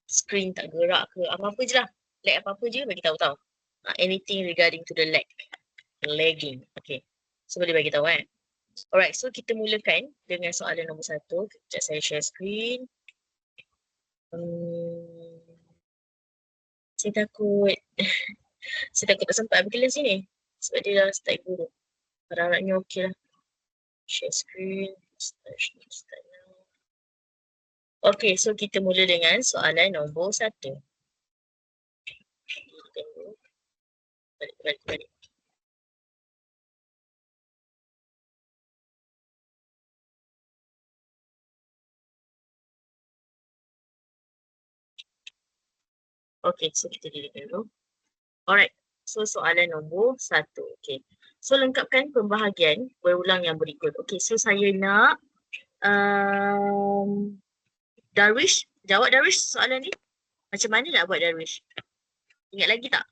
screen tak gerak ke, apa-apa je lah. Lag apa-apa je bagi tahu tau. Anything regarding to the lagging. Okay. So boleh bagi tahu kan. Alright, so kita mulakan dengan soalan nombor 1. Sekejap saya share screen. Saya takut. Saya takut tak sempat pergi sini. Sebab dia dah start guru. Harap-harapnya okey lah. Share screen. Start now. Okay, so kita mula dengan soalan nombor 1. Balik. Okay, so kita dilihat dulu. Alright, so soalan nombor 1. Okay, so lengkapkan pembahagian berulang yang berikut. Okay, so saya nak Darwish, jawab Darwish soalan ni. Macam mana nak buat Darwish? Ingat lagi tak?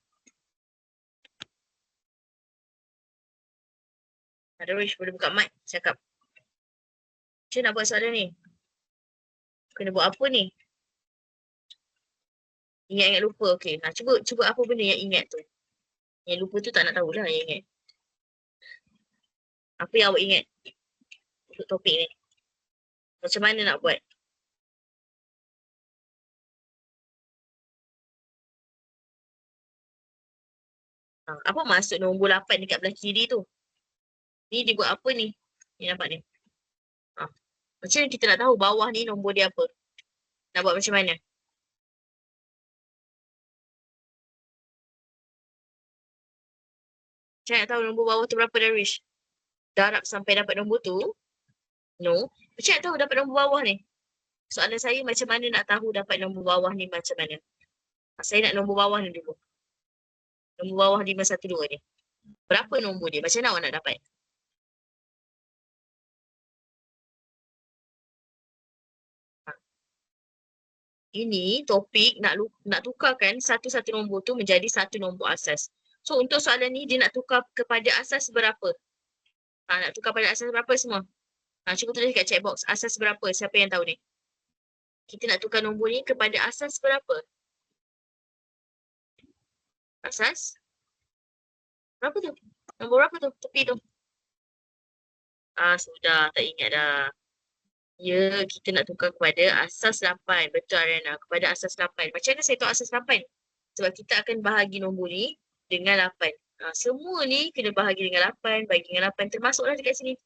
Darwish boleh buka mic, cakap. Macam nak buat soalan ni? Kena buat apa ni? Ingat-ingat lupa, okay. Cuba apa benda yang ingat tu. Yang lupa tu tak nak tahulah yang ingat. Apa yang awak ingat untuk topik ni? Macam mana nak buat? Apa maksud nombor 8 dekat belah kiri tu? Ni dia buat apa ni? Ni nampak ni. Macam mana kita nak tahu bawah ni nombor dia apa? Nak buat macam mana? Macam nak tahu nombor bawah tu berapa Darwish? Darab sampai dapat nombor tu? No. Macam nak tahu dapat nombor bawah ni? Soalan saya macam mana nak tahu dapat nombor bawah ni macam mana? Saya nak nombor bawah ni dulu. Nombor bawah 512 ni. Berapa nombor dia? Macam mana awak nak dapat? Ini topik nak tukarkan satu-satu nombor tu menjadi satu nombor asas. So untuk soalan ni dia nak tukar kepada asas berapa? Nak tukar pada asas berapa semua? Cuba tulis kat chat box. Asas berapa? Siapa yang tahu ni? Kita nak tukar nombor ni kepada asas berapa? Asas? Berapa tu? Nombor berapa tu? Tepi tu. Sudah. Tak ingat dah. Ya, kita nak tukar kepada asas 8. Betul Ariana. Kepada asas 8. Macam mana saya tahu asas 8? Sebab kita akan bahagi nombor ni dengan 8. Semua ni kena bahagi dengan 8. Bagi dengan 8. Termasuklah dekat sini.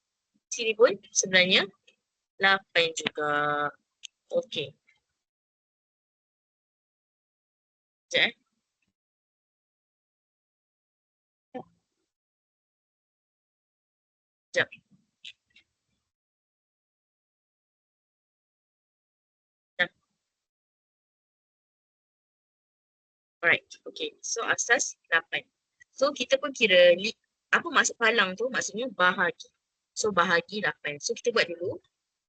Sini pun sebenarnya 8 juga. Okey. Sekejap Sekejap. Alright, okay. So asas 8. So kita pun kira apa maksud palang tu? Maksudnya bahagi. So bahagi 8. So kita buat dulu.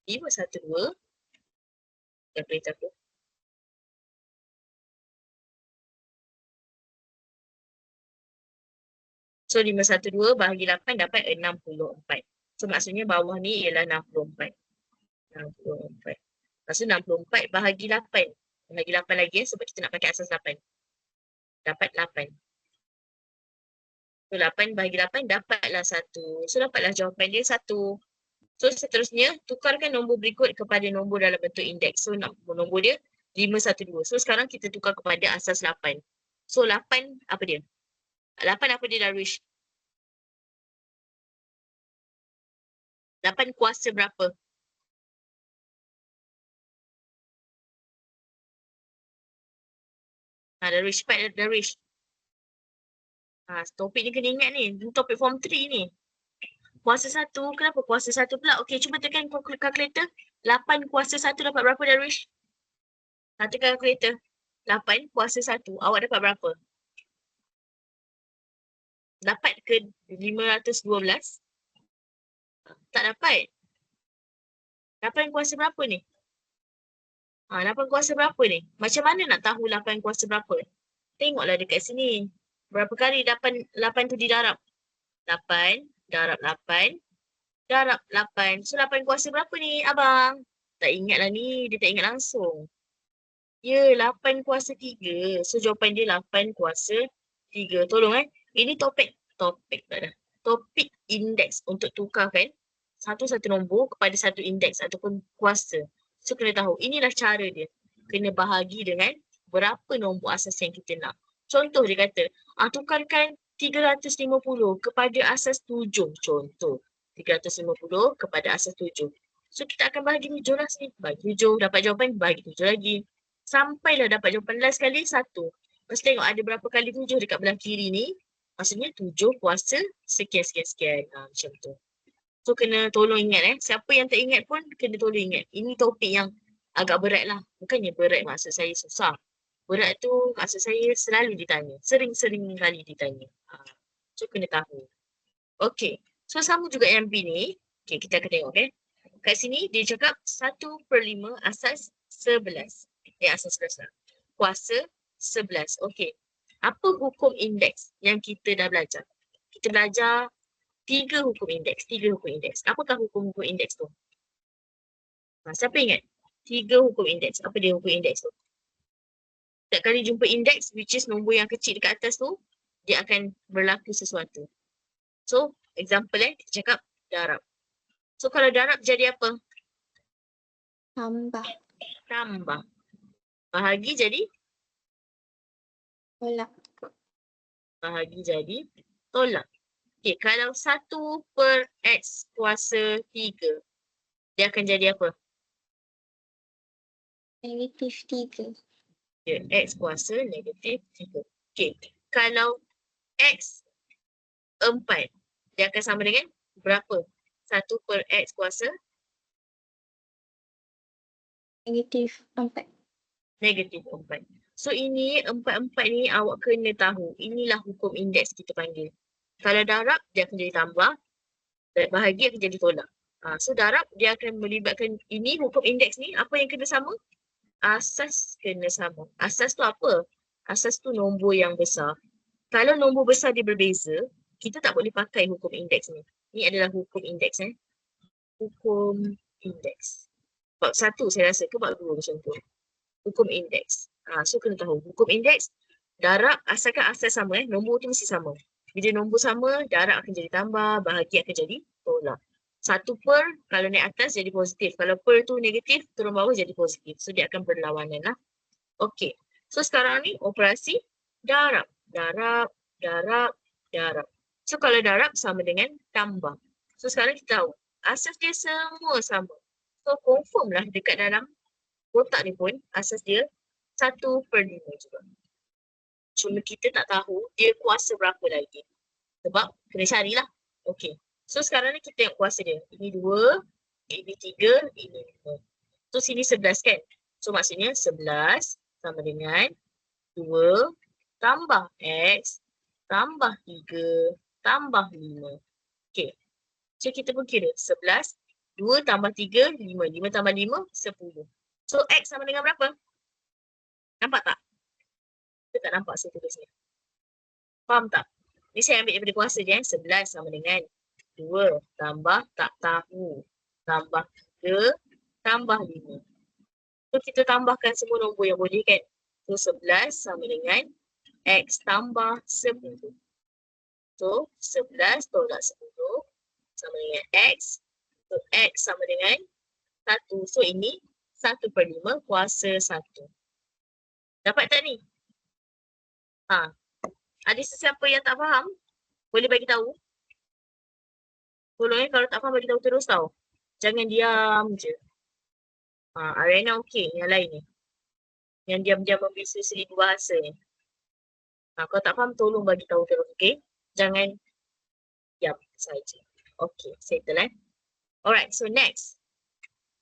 512. Kalkulator tu. So 512 bahagi 8 dapat 64. So maksudnya bawah ni ialah 64. 64. Maksud 64 bahagi 8. Bahagi 8 lagi sebab kita nak pakai asas 8. Dapat 8. So 8 bahagi 8 dapatlah 1. So dapatlah jawapan dia 1. So seterusnya tukarkan nombor berikut kepada nombor dalam bentuk indeks. So nombor dia 512. So sekarang kita tukar kepada asas 8. So 8 apa dia? 8 apa dia Darwish? 8 kuasa berapa? Darwish, cepat Darwish. Topik ni kena ingat ni. Topik form 3 ni. Kuasa 1, kenapa kuasa 1 pula? Okey, cuba tekan kalkulator. 8 kuasa 1 dapat berapa Darwish? Tekan kalkulator. 8 kuasa 1, awak dapat berapa? Dapat ke 512? Tak dapat. 8 kuasa berapa ni? 8 kuasa berapa ni? Macam mana nak tahu 8 kuasa berapa? Tengoklah dekat sini. Berapa kali 8 tu didarab? 8 darab 8 darab 8. So 8 kuasa berapa ni abang? Tak ingat lah ni. Dia tak ingat langsung. Ya, 8 kuasa 3. So, jawapan dia 8 kuasa 3. Tolong Ini topik tak ada. Topik indeks untuk tukarkan satu-satu nombor kepada satu indeks ataupun kuasa. So, kena tahu. Inilah cara dia. Kena bahagi dengan berapa nombor asas yang kita nak. Contoh dia kata, tukarkan 350 kepada asas 7. Contoh, 350 kepada asas 7. So, kita akan bahagi 7 lah sini. Bahagi 7, dapat jawapan, bahagi 7 lagi. Sampailah dapat jawapan last kali 1. Lepas tengok ada berapa kali 7 dekat belah kiri ni. Maksudnya 7 kuasa sekian-sekian-sekian. Macam tu. So, kena tolong ingat Siapa yang tak ingat pun kena tolong ingat. Ini topik yang agak berat lah. Bukannya berat maksud saya susah. Berat tu maksud saya selalu ditanya. Sering-sering kali ditanya. So, kena tahu. Okay. So, sama juga yang B ni. Okay, kita akan tengok Kat sini dia cakap 1/5 asas 11. Asas 11 lah. Kuasa 11. Okay. Apa hukum indeks yang kita dah belajar? Kita belajar 3 hukum indeks. 3 hukum indeks. Apakah hukum-hukum indeks tu? Siapa ingat? 3 hukum indeks. Apa dia hukum indeks tu? Setiap kali jumpa indeks, which is nombor yang kecil dekat atas tu, dia akan berlaku sesuatu. So, example kita cakap darab. So, kalau darab jadi apa? Tambah. Tambah. Bahagi jadi? Tolak. Bahagi jadi tolak. Okay, kalau 1/x kuasa 3, dia akan jadi apa? Negatif 3. Ya, x kuasa negatif 3. Okay, kalau x 4, dia akan sama dengan berapa? 1/x kuasa? Negatif 4. Negatif 4. So, ini 4 ni awak kena tahu. Inilah hukum indeks kita panggil. Kalau darab, dia akan jadi tambah. Bahagi akan jadi tolak. So, darab dia akan melibatkan ini hukum indeks ni. Apa yang kena sama? Asas kena sama. Asas tu apa? Asas tu nombor yang besar. Kalau nombor besar dia berbeza, kita tak boleh pakai hukum indeks ni. Ni adalah hukum indeks Hukum indeks. Bab 1 saya rasa ke bab 2 macam tu. Hukum indeks. So kena tahu. Hukum indeks, darab asalkan asas sama nombor tu mesti sama. Bila nombor sama, darab akan jadi tambah, bahagi akan jadi tolak. 1 per, kalau naik atas jadi positif. Kalau per tu negatif, turun bawah jadi positif. So dia akan berlawanan lah. Okey. So sekarang ni operasi darab. Darab, darab, darab. So kalau darab sama dengan tambah. So sekarang kita tahu. Asas dia semua sama. So confirm lah dekat dalam kotak ni pun asas dia 1/5 juga. Cuma kita tak tahu dia kuasa berapa lagi. Sebab kena carilah. Okey. So sekarang ni kita tengok kuasa dia. Ini 2, ini 3, ini 5. So sini 11 kan? So maksudnya 11 sama dengan 2 tambah X tambah 3 tambah 5. Okey. So kita pun kira 11, 2 tambah 3, 5. 5 tambah 5, 10. So X sama dengan berapa? Nampak tak? Kita tak nampak saya tulis ni. Faham tak? Ni saya ambil daripada kuasa dia. 11 sama dengan 2 tambah tak tahu. Tambah 3 tambah 5. So kita tambahkan semua nombor yang boleh kan? So 11 sama dengan X tambah 10. So 11 tolak 10 sama dengan X. So X sama dengan 1. So ini 1/5 kuasa 1. Dapat tak ni? Ada sesiapa yang tak faham? Boleh bagi tahu? Tolong kalau tak faham bagi tahu terus tau. Jangan diam je. Arena okey, yang lain ni. Yang diam-diam membisa 1000 bahasa ni. Kalau tak faham tolong bagi tahu terus, okey? Jangan diam saja. Okey, settle Alright, so next.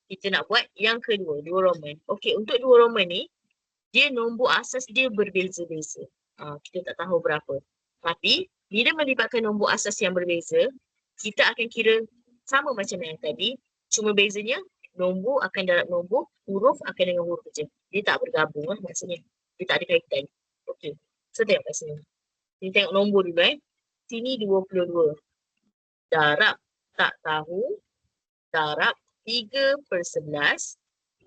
Kita nak buat yang kedua, 2 Roman. Okey, untuk 2 Roman ni, dia nombor asas dia berbeza-beza. Kita tak tahu berapa. Tapi, bila melibatkan nombor asas yang berbeza, kita akan kira sama macam yang tadi. Cuma bezanya, nombor akan darab nombor, huruf akan dengan huruf je. Dia tak bergabung lah maksudnya. Dia tak ada kaitan. Okey, so tengok kat sini. Kita tengok nombor dulu Sini 22. Darab tak tahu. Darab 3/11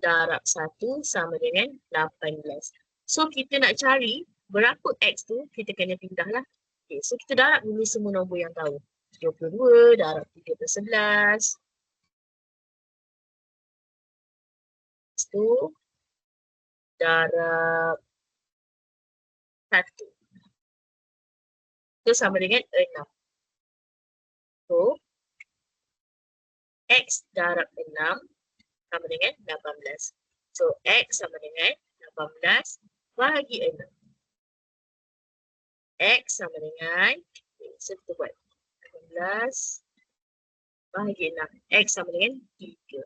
darab 1 sama dengan 18. So kita nak cari berapa X tu, kita kena pindah lah. Okay, so kita darab dulu semua nombor yang tahu. 22 darab 3/11. Lepas tu darab 1. Itu sama dengan 6. So X darab 6 sama dengan 18. So X sama dengan 18 bahagi 6. X sama dengan, so kita buat 18 bahagi 6. X sama dengan 3.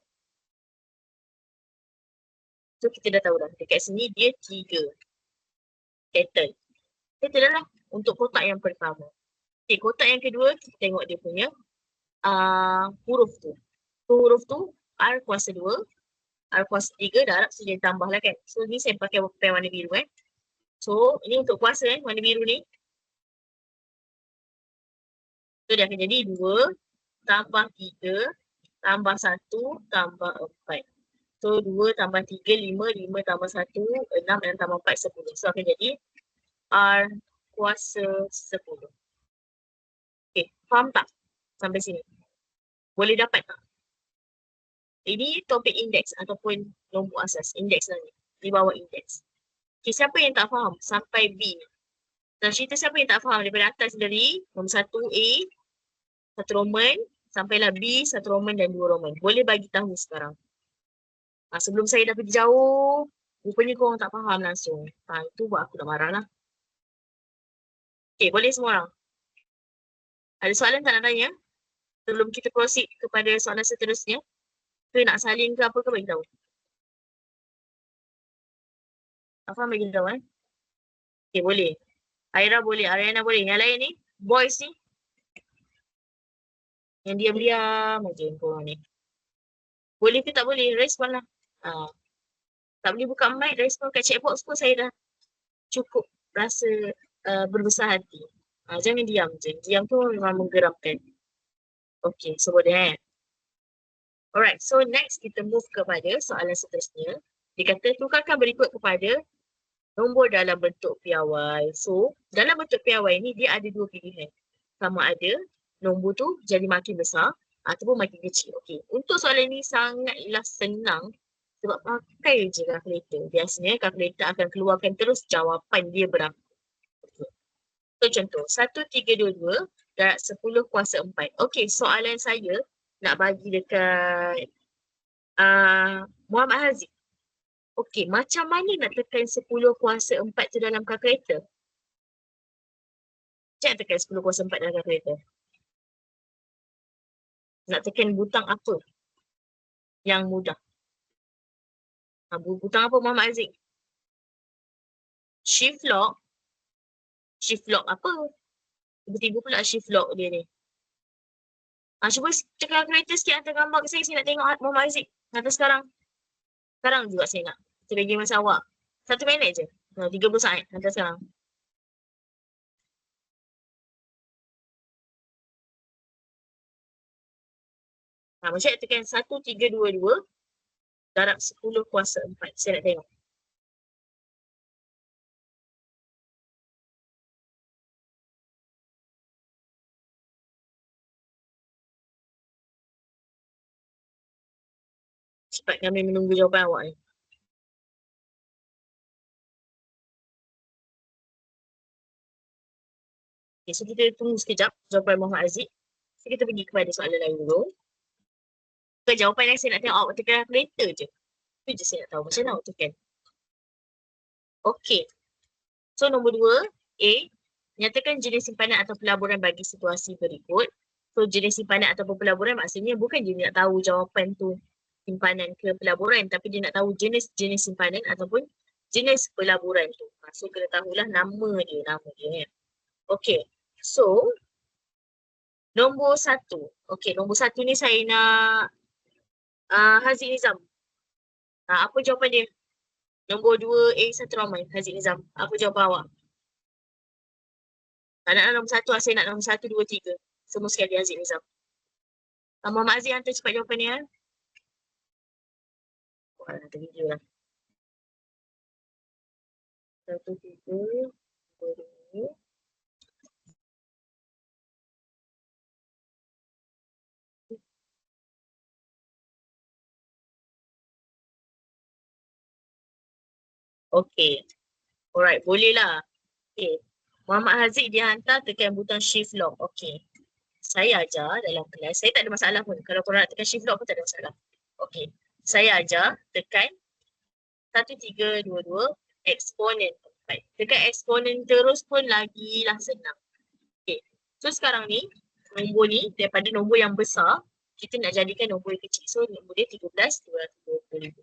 So kita dah tahu dah, dekat sini dia 3. Settle. Settle dah lah untuk kotak yang pertama. Okay, kotak yang kedua, kita tengok dia punya huruf tu. So huruf tu R kuasa 2, R kuasa 3 darab, so dia tambah lah kan. So ni saya pakai pen warna biru So ini untuk kuasa warna biru ni. So dia akan jadi 2 tambah 3 tambah 1 tambah 4. So 2 tambah 3, 5, 5 tambah 1, 6 dan tambah 4, 10. So akan jadi R kuasa 10. Okay, faham tak sampai sini? Boleh dapat tak? Ini topik indeks ataupun nombor asas. Indeks lah ni. Di bawah indeks. Okay, siapa yang tak faham sampai B ni? Dan cerita siapa yang tak faham daripada atas dari nombor 1 A, 1 Roman, sampailah B, 1 Roman dan 2 Roman. Boleh bagi tahu sekarang. Sebelum saya dah pergi jauh, rupanya korang tak faham langsung. Itu buat aku tak marah lah. Okay, boleh semua orang? Ada soalan tak nak tanya? Sebelum kita proceed kepada soalan seterusnya. Ke nak salin ke apa ke bagi tahu? Tak faham bagi tahu Okay, boleh. Aira boleh, Ariana boleh. Yang lain ni, boys ni. Yang diam-diam macam korang ni. Boleh ke tak boleh? Respon lah. Tak boleh buka mic, respon kat chat box pun saya dah cukup rasa berbesar hati. Jangan diam je. Diam tu memang menggeramkan. Okay, so boleh Alright, so next kita move kepada soalan seterusnya. Dia kata tukarkan berikut kepada nombor dalam bentuk piawai. So, dalam bentuk piawai ni dia ada dua pilihan. Sama ada nombor tu jadi makin besar ataupun makin kecil. Okey, untuk soalan ni sangatlah senang sebab pakai je kalkulator. Biasanya kalkulator akan keluarkan terus jawapan dia berapa. Okay. So, contoh 1322 darab 10 kuasa 4. Okey, soalan saya nak bagi dekat Muhammad Haziq. Okey, macam mana nak tekan 10 kuasa 4 tu dalam kalkulator? Cik tekan 10 kuasa 4 dalam kalkulator. Nak tekan butang apa yang mudah? Butang apa Muhammad Haziq? Shift lock. Shift lock apa? Tiba-tiba pula shift lock dia ni. Cuba tekan kalkulator sikit hantar gambar ke saya nak tengok Muhammad Haziq. Hantar sekarang. Sekarang juga saya nak. Kita bagi masa awak. 1 minit je. 30 saat. Hantar sekarang. Macam tekan 1322 darab 10 kuasa 4. Saya nak tengok. Cepat kami menunggu jawapan awak ni. Okay, so kita tunggu sekejap jawapan Muhammad Haziq. So kita pergi kepada soalan lain dulu. So, jawapan yang saya nak tengok awak tekan kalkulator je. Itu je saya nak tahu macam mana awak tekan. Okay. So nombor 2, A. Nyatakan jenis simpanan atau pelaburan bagi situasi berikut. So jenis simpanan atau pelaburan maksudnya bukan dia nak tahu jawapan tu simpanan ke pelaburan, tapi dia nak tahu jenis-jenis simpanan ataupun jenis pelaburan tu. So kena tahulah nama dia. Okay. So nombor 1. Okay, nombor 1 ni saya nak Haziq Nizam. Apa jawapan dia? Nombor 2 A 1 Rahman, Haziq Nizam. Apa jawapan awak? Tak nak nombor 1, saya nak nombor 1, 2, 3. Semua sekali Haziq Nizam. Muhammad Aziz hantar cepat jawapan ni. Tervideo lah. 1, 3, 2. Okay. Alright, boleh lah. Okay. Muhammad Haziq dia hantar tekan butang shift lock. Okay. Saya ajar dalam kelas. Saya tak ada masalah pun. Kalau korang nak tekan shift lock pun tak ada masalah. Okay. Saya ajar tekan 1, 3, 2, 2 eksponen 4. Tekan eksponen terus pun lagilah senang. Okay. So sekarang ni, nombor ni daripada nombor yang besar, kita nak jadikan nombor yang kecil. So nombor dia 13,220,000.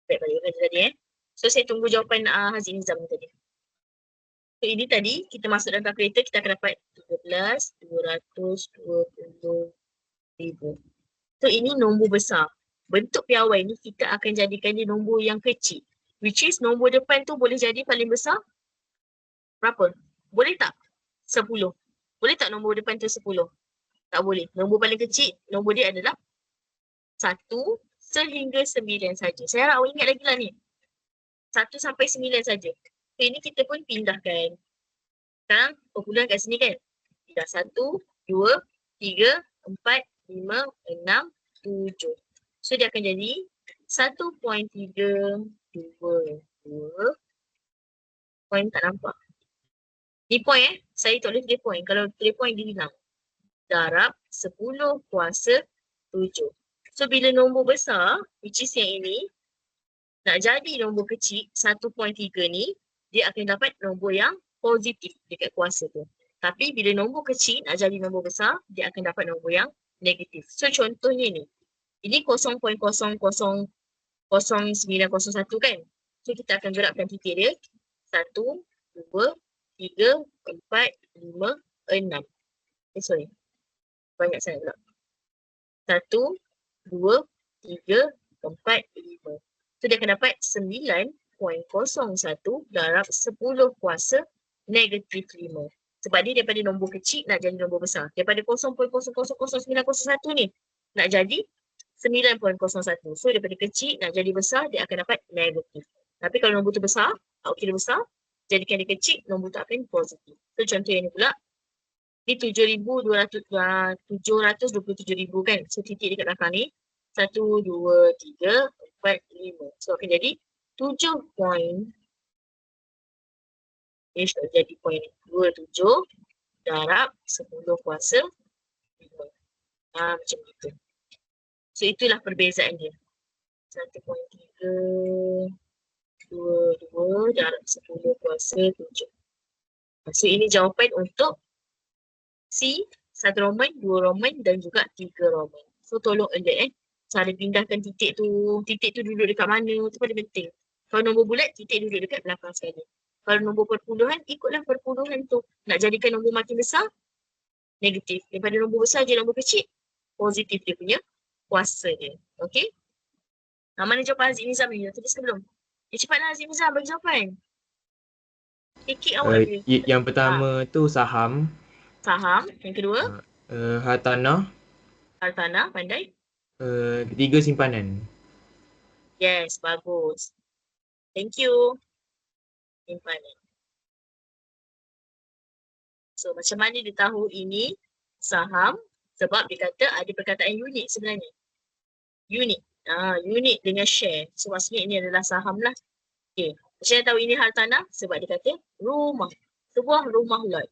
Baik-baik kan tadi So saya tunggu jawapan Haziq Nizam tadi. So ini tadi kita masuk dalam kalkulator, kita akan dapat 13,220,000. So ini nombor besar. Bentuk piawai ni kita akan jadikan dia nombor yang kecil. Which is nombor depan tu boleh jadi paling besar berapa? Boleh tak? 10. Boleh tak nombor depan tu 10? Tak boleh. Nombor paling kecil, nombor dia adalah 1 sehingga 9 saja. Saya harap awak ingat lagi lah ni. 1 sampai 9 saja. So ini kita pun pindahkan. Sekarang perpuluhan kat sini kan? Dah 1, 2, 3, 4, 5, 6, 7. So dia akan jadi 1.322. Point tak nampak. Ni point Saya tak boleh tulis point. Kalau tulis point dia hilang. Darab 10 kuasa 7. So bila nombor besar, which is yang ini, nak jadi nombor kecil 1.3 ni, dia akan dapat nombor yang positif dekat kuasa tu. Tapi bila nombor kecil nak jadi nombor besar, dia akan dapat nombor yang negatif. So contohnya ni, ini 0.0000901 kan. So kita akan gerakkan titik dia. 1, 2, 3, 4, 5, 6. Sorry. Banyak sangat pula. 1, 2, 3, 4, 5. So dia akan dapat 9.01 darab 10 kuasa negatif 5. Sebab dia daripada nombor kecil nak jadi nombor besar. Daripada 0.0000901 ni nak jadi 9.01. So daripada kecil nak jadi besar dia akan dapat negatif. Tapi kalau nombor tu besar, awak kira besar, jadikan dia kecil, nombor tu akan positif. So contoh yang ni pula, ni 727,000 kan. So titik dekat belakang ni 1, 2, 3, 4, 5. So akan jadi 7 point. Jadi point 27 darab 10 kuasa 5. Macam itu. So itulah perbezaan dia. 1.322 darab 10 kuasa 7. So ini jawapan untuk C, 1 Roman, 2 Roman dan juga 3 Roman. So tolong alert cara pindahkan titik tu duduk dekat mana, tu paling penting. Kalau nombor bulat, titik duduk dekat belakang sekali. Kalau nombor perpuluhan, ikutlah perpuluhan tu. Nak jadikan nombor makin besar, negatif. Daripada nombor besar je nombor kecil, positif dia punya kuasa dia. Okay? Mana jawapan Haziq Nizam ni? Tulis ke belum? Cepatlah Haziq Nizam bagi jawapan. Kekik awak dia. Yang pertama tu saham. Saham. Yang kedua? Hartanah. Hartanah, pandai. Ketiga simpanan. Yes, bagus. Thank you. Simpanan. So macam mana dia tahu ini saham? Sebab dia kata ada perkataan unit sebenarnya. Unit. Unit dengan share. So maksudnya ini adalah saham lah. Okay. Macam mana tahu ini hartanah? Sebab dia kata rumah. Sebuah rumah lot.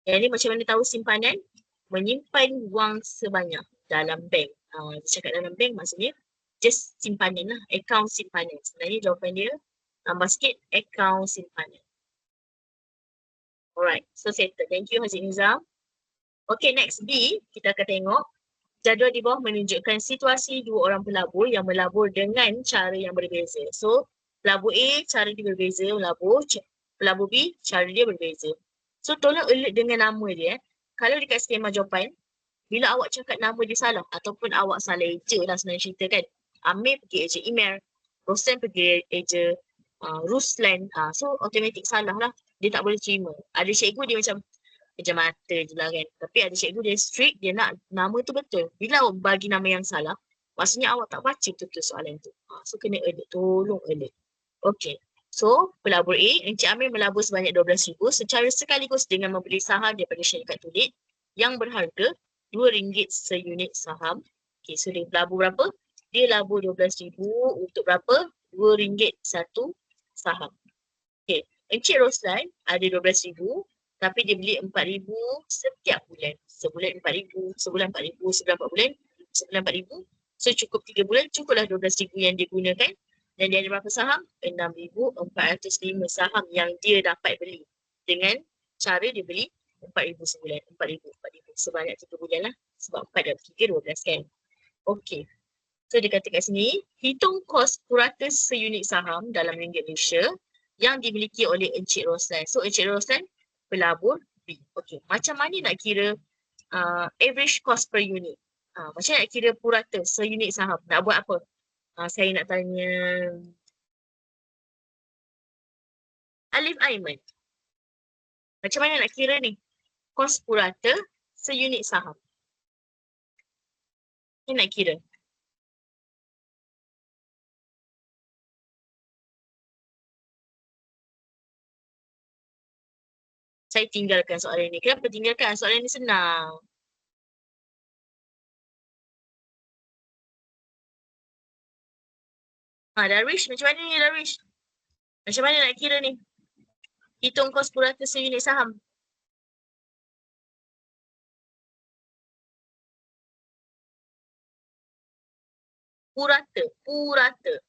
Yang ni macam mana tahu simpanan? Menyimpan wang sebanyak dalam bank. Dia cakap dalam bank maksudnya just simpanan lah. Akaun simpanan. Sebenarnya jawapan dia tambah sikit akaun simpanan. Alright. So settle. Thank you Haziq Nizam. Okay, next B. Kita akan tengok. Jadual di bawah menunjukkan situasi dua orang pelabur yang melabur dengan cara yang berbeza. So, pelabur A cara dia berbeza, pelabur B cara dia berbeza. So, tolong alert dengan nama dia. Kalau dekat skema jawapan, bila awak cakap nama dia salah ataupun awak salah eja lah sebenarnya cerita kan. Amir pergi eja email, Rosan pergi eja Ruslan. So, automatik salah lah. Dia tak boleh terima. Ada cikgu dia macam pejam mata je lah kan. Tapi ada cikgu dia strict, dia nak nama tu betul. Bila awak bagi nama yang salah, Maksudnya awak tak baca betul soalan tu. So kena alert, tolong alert. Okay. So pelabur A, Encik Amir melabur sebanyak 12,000 secara sekaligus dengan membeli saham daripada syarikat Tulit yang berharga RM2 seunit saham. Okay, so dia pelabur berapa? Dia labur 12,000 untuk berapa? RM2 satu saham. Okay, Encik Roslan ada 12,000 tapi dia beli 4,000 setiap bulan. Sebulan 4,000, sebulan 4,000, sebulan 4 bulan, sebulan 4,000. So cukup 3 bulan, cukuplah 12,000 yang dia gunakan. Dan dia ada berapa saham? 6,405 saham yang dia dapat beli. Dengan cara dia beli 4,000 sebulan. 4,000. Sebanyak 3 bulan lah. Sebab 4 dan 3, 12 kan. Okay. So dia kata kat sini, hitung kos purata seunit saham dalam ringgit Malaysia yang dimiliki oleh Encik Roslan. So Encik Roslan pelabur B. Okay. Macam mana nak kira average cost per unit? Macam nak kira purata seunit saham? Nak buat apa? Saya nak tanya Alif Aiman. Macam mana nak kira ni? Kos purata seunit saham. Ni nak kira. Saya tinggalkan soalan ni. Kenapa tinggalkan? Soalan ni senang. Darwish, macam mana ni Darwish? Macam mana nak kira ni? Hitung kos purata seunit saham. Purata.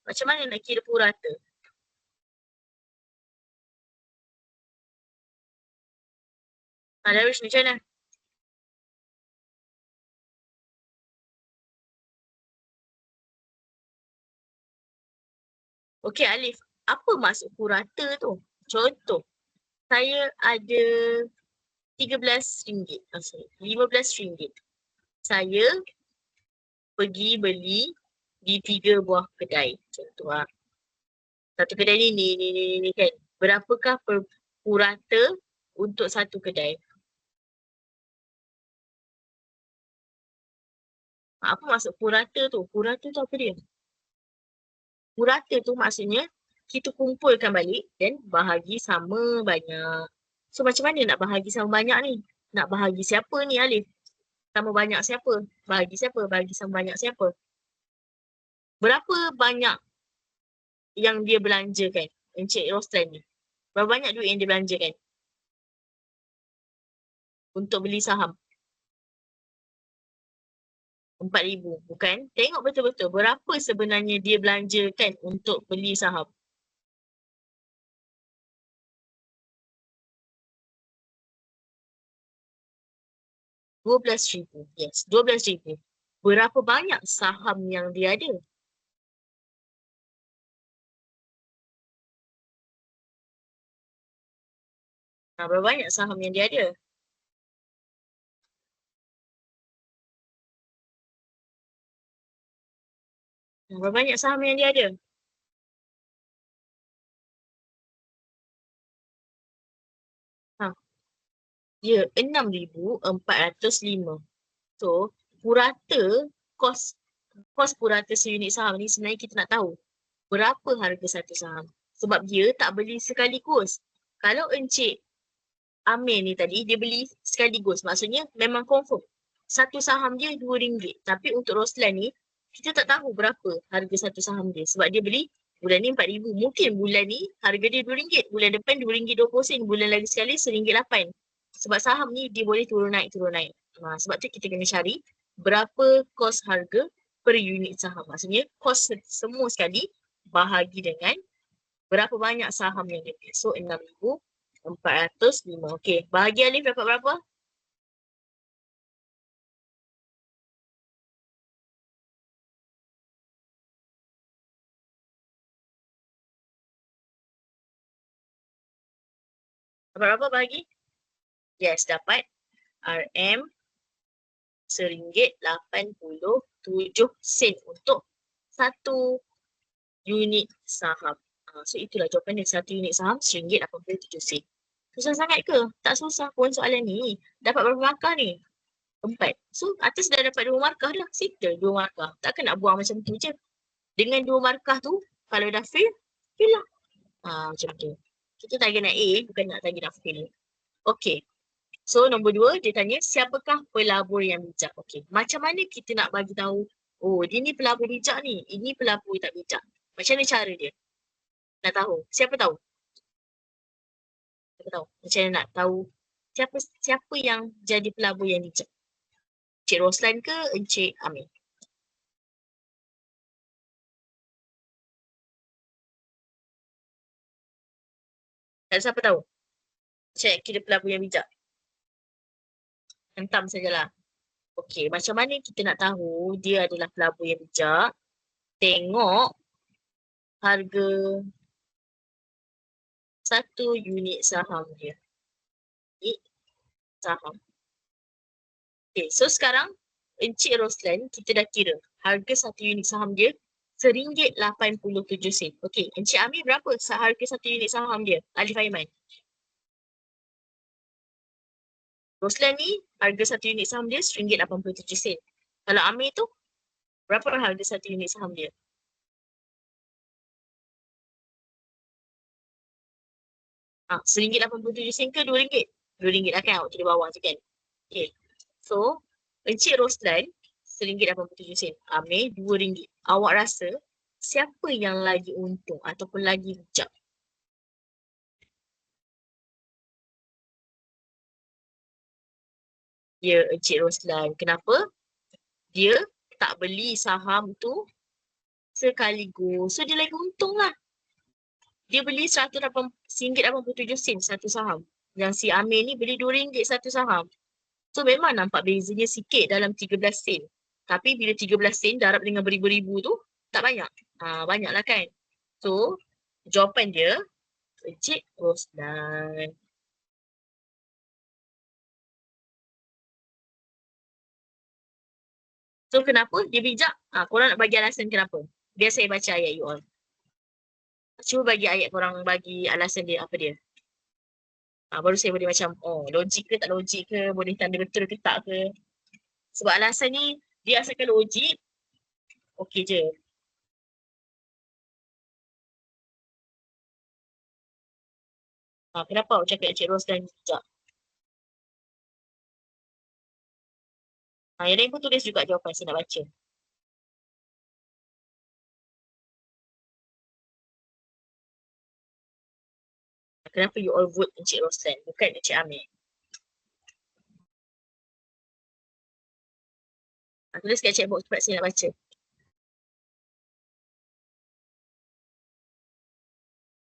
Macam mana nak kira purata? Darwish, macam mana? Okey Alif, apa maksud purata tu? Contoh, saya ada RM13. RM15. Saya pergi beli di 3 buah kedai. Contoh satu kedai ni kan. Berapakah per purata untuk satu kedai? Apa maksud purata tu? Purata tu apa dia? Purata tu maksudnya kita kumpulkan balik dan bahagi sama banyak. So macam mana nak bahagi sama banyak ni? Nak bahagi siapa ni Alif? Sama banyak siapa? Bahagi siapa? Bahagi sama banyak siapa? Berapa banyak yang dia belanjakan? Encik Roslan ni. Berapa banyak duit yang dia belanjakan? Untuk beli saham. 4,000. Bukan? Tengok betul-betul. Berapa sebenarnya dia belanjakan untuk beli saham? RM12,000. Yes, RM12,000. Berapa banyak saham yang dia ada? Berapa banyak saham yang dia ada? Berapa banyak saham yang dia ada? Ya, 6,405. So, purata, kos purata seunit saham ni sebenarnya kita nak tahu berapa harga satu saham. Sebab dia tak beli sekaligus. Kalau Encik Amir ni tadi, dia beli sekaligus. Maksudnya memang confirm. Satu saham dia RM2. Tapi untuk Roslan ni, kita tak tahu berapa harga satu saham dia. Sebab dia beli bulan ni RM4,000. Mungkin bulan ni harga dia RM2. Bulan depan RM2.20. Bulan lagi sekali RM1.08. Sebab saham ni dia boleh turun naik. Sebab tu kita kena cari berapa kos harga per unit saham. Maksudnya kos semua sekali bahagi dengan berapa banyak saham yang dia beli. So 6,405. Okey, bahagi Alif dapat berapa? Dapat berapa bahagi? Yes, dapat RM RM1.87 untuk satu unit saham. So itulah jawapan dia. Satu unit saham RM1.87. Susah sangat ke? Tak susah pun soalan ni. Dapat berapa markah ni? 4. So, atas dah dapat 2 markah dah. Settle 2 markah. Takkan nak buang macam tu je. Dengan 2 markah tu, kalau dah fail, fail lah. Macam tu. Kita target nak A, bukan nak target nak fail. Okay. So, nombor 2, dia tanya, siapakah pelabur yang bijak? Okay. Macam mana kita nak bagi tahu, oh, dia ni pelabur bijak ni. Ini pelabur tak bijak. Macam mana cara dia? Nak tahu. Siapa tahu? Siapa tahu? Macam mana nak tahu siapa yang jadi pelabur yang bijak? Encik Roslan ke Encik Amir? Tak ada siapa tahu? Cek kira pelabur yang bijak. Hentam sajalah. Okey, macam mana kita nak tahu dia adalah pelabur yang bijak? Tengok harga satu unit saham dia. Unit saham. Okey, so sekarang Encik Roslan kita dah kira harga satu unit saham dia RM1.87. Okey, Encik Amir berapa harga satu unit saham dia? Alif Aiman. Roslan ni harga satu unit saham dia RM1.87. Kalau Amir tu berapa harga satu unit saham dia? RM1.87 ke RM2? RM2 lah kan, awak tulis bawah tu kan. Okay. So, Encik Roslan RM1.87. Amir RM2. Awak rasa siapa yang lagi untung ataupun lagi bijak? Ya, Encik Roslan. Kenapa? Dia tak beli saham tu sekaligus. So, dia lagi untung lah. Dia beli RM1.87 satu saham. Yang si Amir ni beli RM2 satu saham. So memang nampak bezanya sikit dalam 13 sen. Tapi bila 13 sen darab dengan beribu-ribu tu tak banyak. Banyak lah kan. So jawapan dia Encik Roslan. So kenapa dia bijak? Korang nak bagi alasan kenapa? Biar saya baca ayat you all. Cuba bagi ayat korang bagi alasan dia apa dia. Baru saya boleh macam, logik ke tak logik ke, boleh tanda betul ke tak ke. Sebab alasan ni, dia asalkan logik, okey je. Kenapa awak cakap Encik Roslan bijak? Yang lain pun tulis juga jawapan saya nak baca. Kenapa you all vote Encik Roslan, bukan Encik Amir? Tulis kat chat box cepat saya nak baca.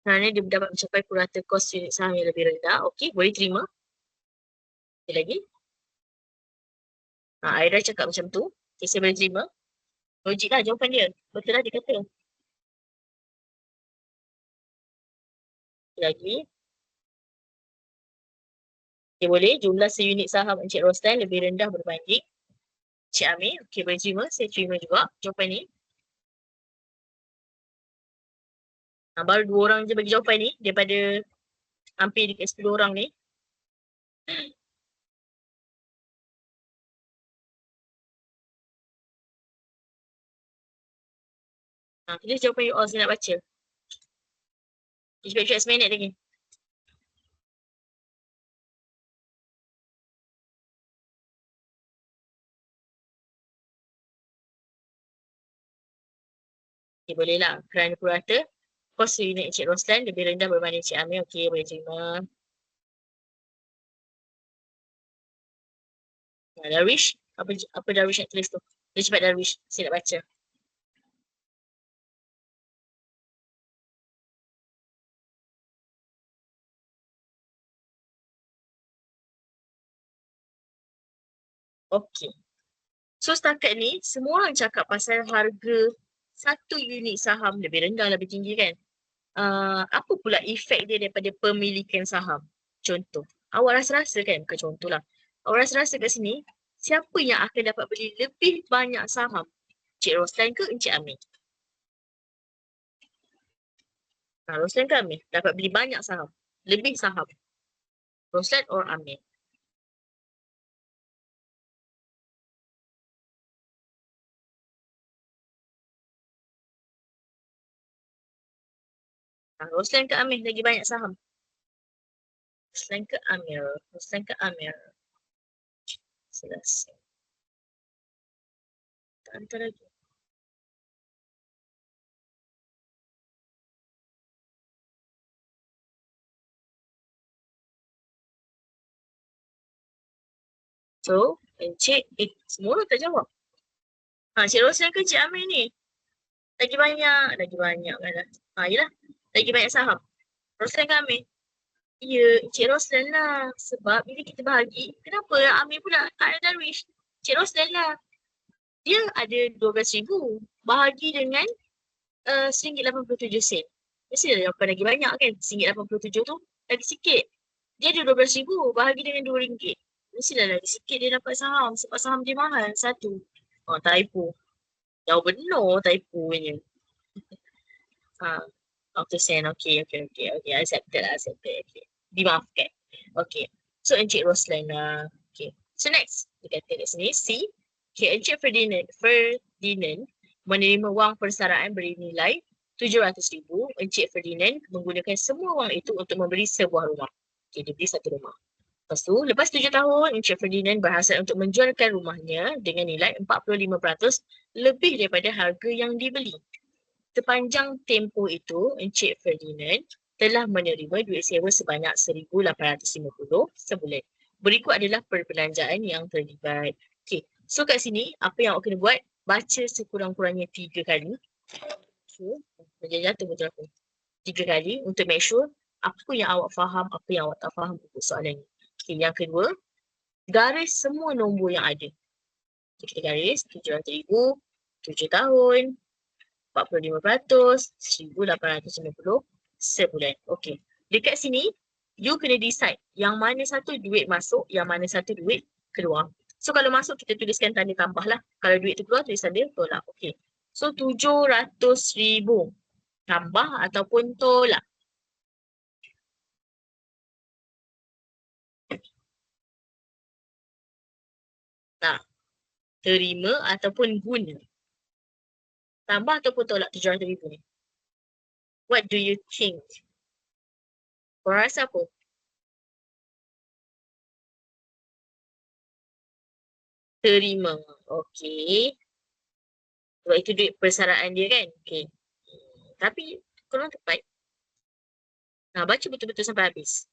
Kerana dia dapat mencapai purata kos unit saham yang lebih rendah. Okey, boleh terima. Sekali lagi. Aira cakap macam tu. Okay, saya boleh terima. Logik lah jawapan dia. Betul lah dia kata. Sekali lagi. Okay, boleh. Jumlah seunit saham Encik Roslan lebih rendah berbanding Encik Amir. Okey, boleh terima. Saya terima juga jawapan ni. Baru 2 orang je bagi jawapan ni daripada hampir dekat 10 orang ni. Tulis jawapan you all, saya nak baca. Cepat-cepat seminit lagi. Okay, boleh lah. Kerana purata kos unit Encik Roslan lebih rendah berbanding Encik Amir. Okey, boleh terima. Darwish, apa Darwish nak tulis tu? Boleh cepat Darwish, saya nak baca. Okey. So setakat ni, semua orang cakap pasal harga satu unit saham lebih rendah, lebih tinggi kan? Apa pula efek dia daripada pemilikan saham? Contoh. Awak rasa-rasa kan? Bukan contoh lah. Awak rasa-rasa kat sini, siapa yang akan dapat beli lebih banyak saham? Encik Roslan ke Encik Amir? Roslan ke Amir? Dapat beli banyak saham. Lebih saham. Roslan or Amir? Roslan ke Amir lagi banyak saham? Roslan ke Amir? Roslan ke Amir? Selesai. Tak hantar lagi. So, Encik, semua orang tak jawab. Cik Roslan ke Cik Amir ni? Lagi banyak kan lah. Yelah, lagi banyak saham. Roslan ke Amir? Ya, Cik Roslan lah. Sebab bila kita bahagi, kenapa Amir pula tak ada Darwish? Cik Roslan lah. Dia ada 12,000. Bahagi dengan RM1.87. Mesti dia dapat lagi banyak kan? RM1.87 tu lagi sikit. Dia ada 12,000 bahagi dengan RM2. Mestilah lagi sikit dia dapat saham. Sebab saham dia mahal. Satu. Typo. Jauh benar typo punya. Auto send. Okay. Accepted. Okay. Dimaafkan. Okay. So, Encik Roslan lah. Okay. So, next. Dia kata kat sini. C. Okay. Encik Ferdinand menerima wang persaraan bernilai RM700,000. Encik Ferdinand menggunakan semua wang itu untuk membeli sebuah rumah. Okay. Dia beli satu rumah. Lepas 7 tahun, Encik Ferdinand berhasrat untuk menjualkan rumahnya dengan nilai 45% lebih daripada harga yang dibeli. Sepanjang tempoh itu, Encik Ferdinand telah menerima duit sewa sebanyak RM1,850 sebulan. Berikut adalah perbelanjaan yang terlibat. Okay, so kat sini, apa yang awak kena buat? Baca sekurang-kurangnya 3 kali. So, jatuh betul aku. 3 kali untuk make sure apa yang awak faham, apa yang awak tak faham untuk soalan ni. Okay, yang kedua, garis semua nombor yang ada. Kita garis RM700,000, 7 tahun, 45%, RM1,850 sebulan. Okey. Dekat sini, you kena decide yang mana satu duit masuk, yang mana satu duit keluar. So, kalau masuk, kita tuliskan tanda tambah lah. Kalau duit tu keluar, tulis tanda tolak. Okey. So, RM700,000 tambah ataupun tolak. Nah, terima ataupun guna. Tambah ataupun tolak RM700,000 ni. What do you think? Kau rasa apa? Terima. Okey. Sebab itu duit persaraan dia kan? Okey. Tapi korang tepat. Baca betul-betul sampai habis.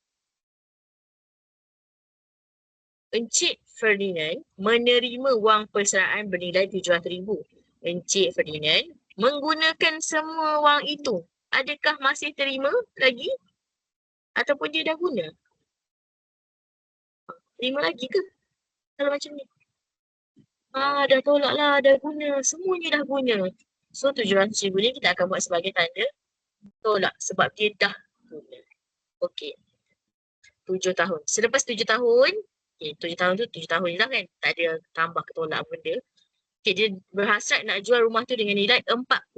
Encik Ferdinand menerima wang persaraan bernilai RM700,000. Encik Ferdinand menggunakan semua wang itu. Adakah masih terima lagi? Ataupun dia dah guna? Terima lagi ke? Kalau macam ni. Dah tolak lah, dah guna. Semuanya dah guna. So, RM700,000 ni kita akan buat sebagai tanda tolak sebab dia dah guna. Okey. 7 tahun. Selepas 7 tahun, 7 tahun tu 7 tahun je lah kan. Tak ada tambah ke tolak benda. Okay, dia berhasrat nak jual rumah tu dengan nilai 45%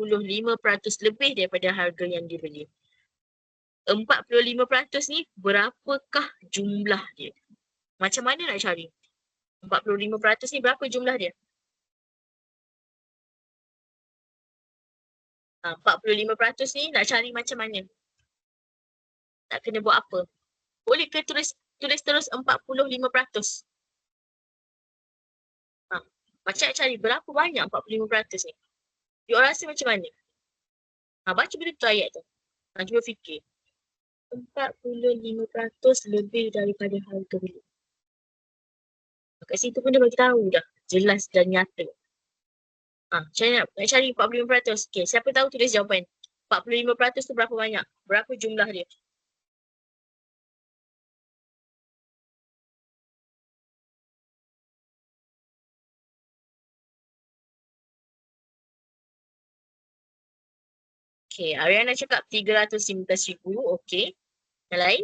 lebih daripada harga yang dibeli. 45% ni berapakah jumlah dia? Macam mana nak cari? 45% ni berapa jumlah dia? 45% ni nak cari macam mana? Nak kena buat apa? Boleh ke tulis terus 45%? Macam nak cari berapa banyak 45% ni? You rasa macam mana? Baca betul ayat tu. Cuba fikir. 45% lebih daripada harga beli. Kat situ pun dia bagi tahu dah. Jelas dan nyata. Macam mana nak cari 45%? Okay, siapa tahu tulis jawapan. 45% tu berapa banyak? Berapa jumlah dia? Okay, Ariana cakap 315,000. Okay. Yang lain?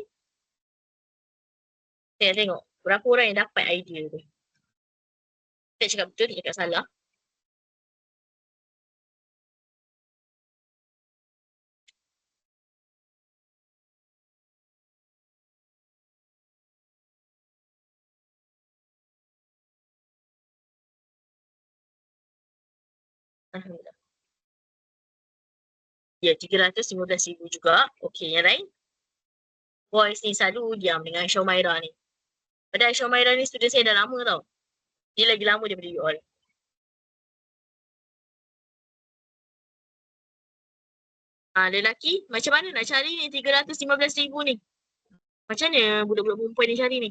Tengok. Berapa orang yang dapat idea tu? Tak cakap betul, tak cakap salah. Alhamdulillah. Ya, 315,000 juga. Okey, yang lain? Boys ni selalu diam dengan Syaumaira ni. Padahal Syaumaira ni student saya dah lama tau. Dia lagi lama daripada you all. Lelaki, macam mana nak cari ni 315,000 ni? Macam mana budak-budak perempuan ni cari ni?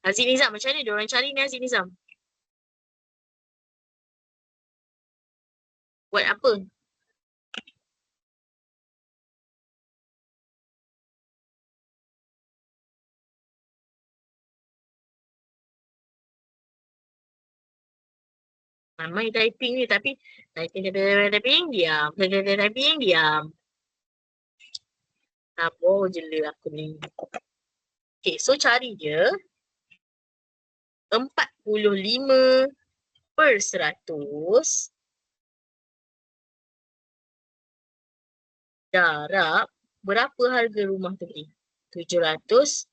Haziq Nizam, macam mana diorang cari ni Haziq Nizam? Buat apa? Main typing ni tapi typing diam. Typing diam. Apa je lah aku ni. Okay, so cari dia 45/100 darab berapa harga rumah tu beli? 700,000.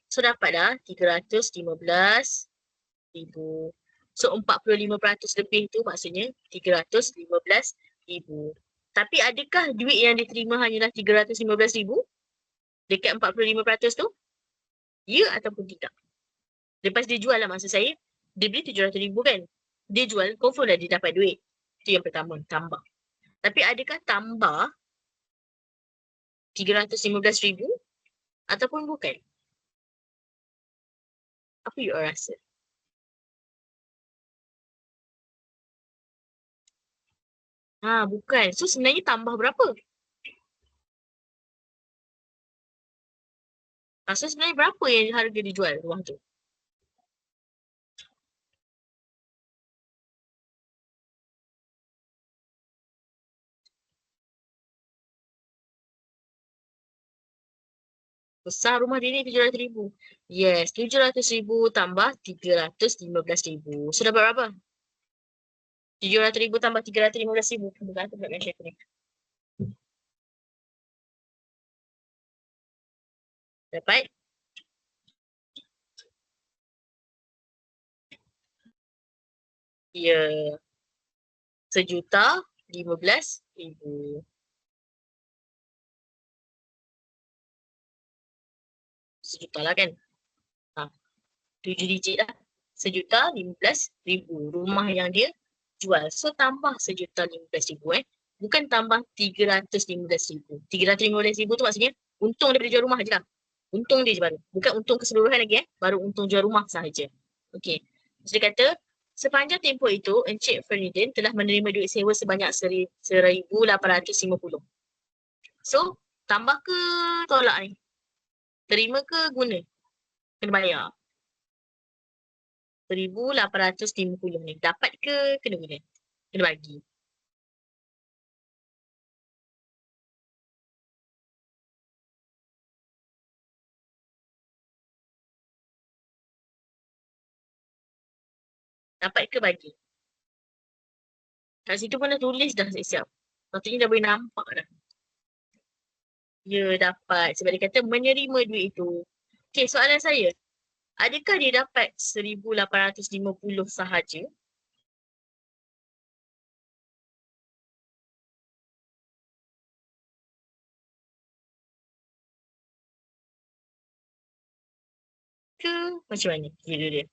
So dapat dah 315,000. So 45% lebih tu maksudnya 315,000. Tapi adakah duit yang diterima hanyalah 315,000 dekat 45% tu? Ya ataupun tidak? Lepas dia jual lah, maksud saya, dia beli 700,000 kan? Dia jual, confirm lah dia dapat duit. Itu yang pertama, tambah. Tapi adakah tambah 315,000 ataupun bukan? Apa you rasa? Bukan. So sebenarnya tambah berapa? So sebenarnya berapa yang harga dijual rumah tu? Besar rumah dia ni 700,000. Yes, 700,000 tambah 315,000. So dapat berapa? 700,000 tambah 315,000. Bukan aku nak mention ni. Dapat? Ya. 1,15,000. Sejuta lah kan? 7 digit lah. 1,15,000 rumah yang dia jual. So tambah 1,15,000 Bukan tambah 315,000. 315,000 tu maksudnya untung daripada jual rumah je lah. Untung dia je baru. Bukan untung keseluruhan lagi Baru untung jual rumah sahaja. Okey. So dia kata, sepanjang tempoh itu, Encik Ferdinand telah menerima duit sewa sebanyak 1,850. So, tambah ke tolak ni? Terima ke guna? Kena bayar. 1,850 ni. Dapat ke kena guna? Kena bagi. Dapat ke bagi? Kat situ pun dah tulis dah siap-siap. Maksudnya dah boleh nampak dah. Ya, dapat. Sebab dia kata menerima duit itu. Okay, soalan saya. Adakah dia dapat 1,850 sahaja? Ke macam mana kira dia?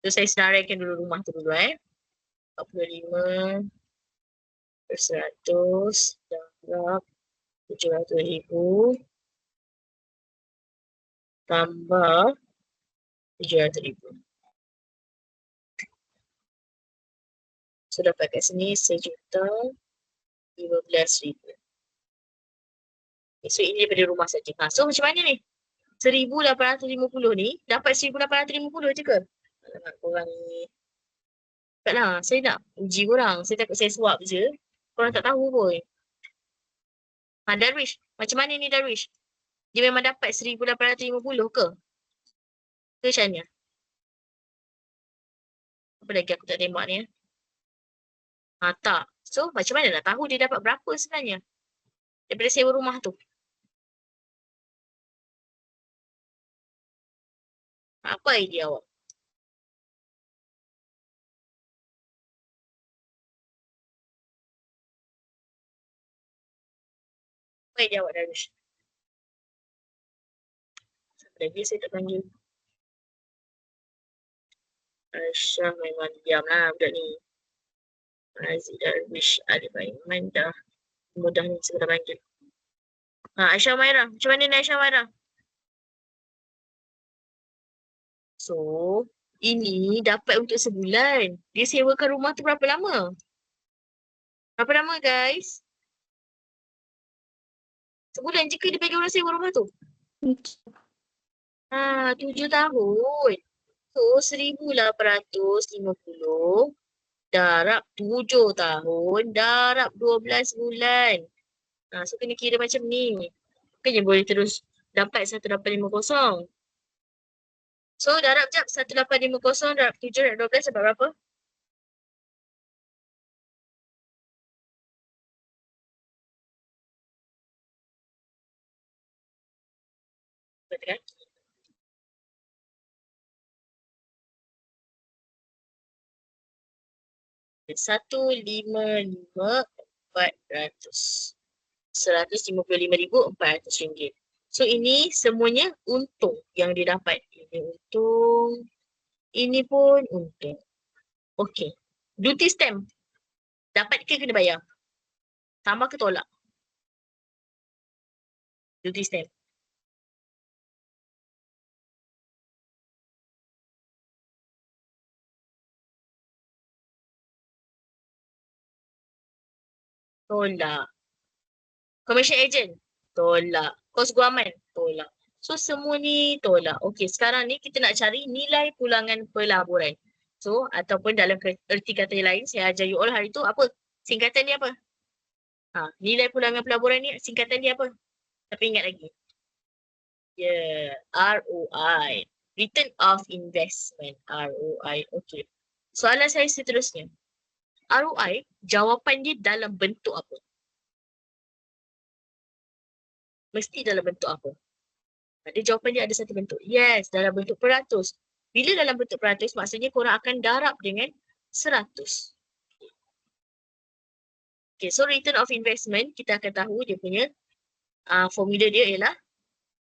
So, saya senaraikan dulu rumah tu dulu 45/100 darab 700,000 tambah 700,000. So, dapat kat sini 1,015,000. So, ini daripada rumah saja. So, macam mana ni? 1,850 ni dapat 1,850 je ke? Alamak, korang ni. Taklah, saya nak uji korang. Saya takut saya suap je. Korang tak tahu pun. Darwish, macam mana ni Darwish? Dia memang dapat 1,850 ke? Ke macam mana? Apa lagi aku tak tembak ni? Tak. So, macam mana nak tahu dia dapat berapa sebenarnya? Daripada sewa rumah tu. Apa idea awak? Baik jawab Darwish. Siapa lagi saya tak panggil? Aisyah memang diam lah budak ni. Aziz Darwish, Alif Aiman dah. Mudah ni segera panggil. Aisyah Maira. Macam mana ni Aisyah Maira? So, ini dapat untuk sebulan. Dia sewakan rumah tu berapa lama? Berapa lama guys? Sebulan jika dia bagi orang sewa rumah tu? 7 tahun. So, 1,850 darab 7 tahun, darab 12 bulan. So, kena kira macam ni. Bukannya boleh terus dapat 1850. So, darab jap 1850 darab 7 darab 12 dapat berapa? Betul kan? RM155,400. RM155,400. So ini semuanya untung yang dia dapat. Ini untung. Ini pun untung. Okey. Duty stamp. Dapat ke kena bayar? Tambah ke tolak? Duty stamp. Tolak. Commission agent? Tolak. Kos guaman? Tolak. So semua ni tolak. Okey, sekarang ni kita nak cari nilai pulangan pelaburan. So ataupun dalam erti kata yang lain, saya ajar you all hari tu apa? Singkatan dia apa? Nilai pulangan pelaburan ni singkatan dia apa? Tapi ingat lagi. ROI. Return of Investment. ROI. Okey. Soalan saya seterusnya. ROI, jawapan dia dalam bentuk apa? Mesti dalam bentuk apa? Dia jawapan dia ada satu bentuk. Yes, dalam bentuk peratus. Bila dalam bentuk peratus, maksudnya korang akan darab dengan 100. Okay, so return of investment, kita akan tahu dia punya formula dia ialah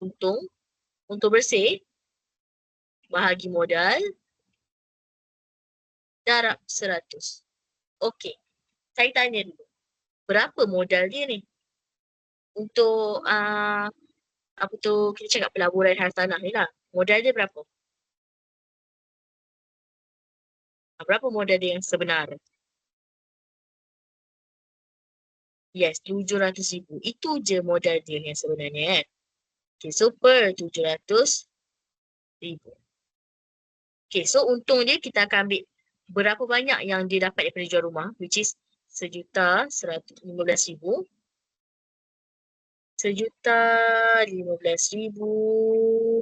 untung bersih, bahagi modal, darab 100. Okey, saya tanya dulu. Berapa modal dia ni? Untuk apa tu, kita cakap pelaburan hartanah ni lah. Modal dia berapa? Berapa modal dia yang sebenar? Yes, 700,000. Itu je modal dia yang sebenarnya kan. Okay, so per 700,000. Okay, so untung dia kita akan ambil berapa banyak yang dia dapat daripada jual rumah, which is 1,115,000. 1,015,000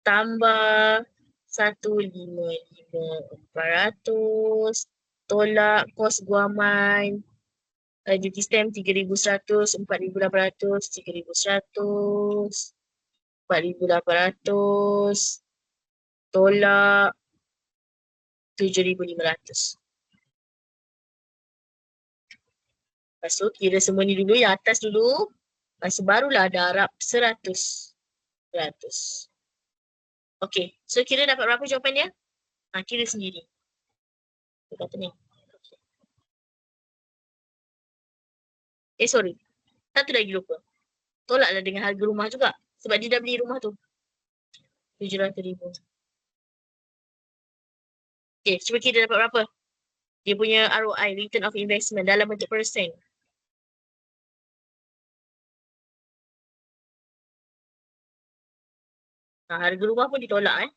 tambah 155,400 tolak kos guaman, duty stamp 3,100, 4,800, 3,100, 4,800 tolak 7,500. Lepas tu kira semua ni dulu, yang atas dulu. Lepas tu barulah darab 100. Okay, so kira dapat berapa jawapan dia? Kira sendiri. Dia kata ni. Sorry. Satu lagi lupa. Tolaklah dengan harga rumah juga. Sebab dia dah beli rumah tu. 700,000. Okay, cuba kira dapat berapa? Dia punya ROI, return of investment, dalam bentuk persen. Harga rumah pun ditolak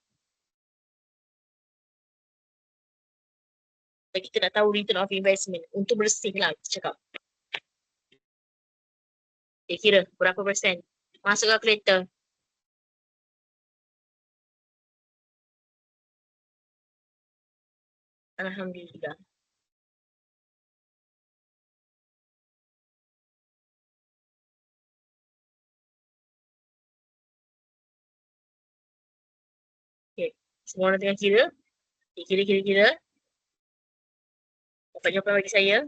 Dan kita nak tahu return of investment. Untuk bersih lah kita cakap. Kira berapa persen? Masuk kalkulator. Alhamdulillah. Okay. Semua orang tengah kira. Kira. Dapat jawapan bagi saya.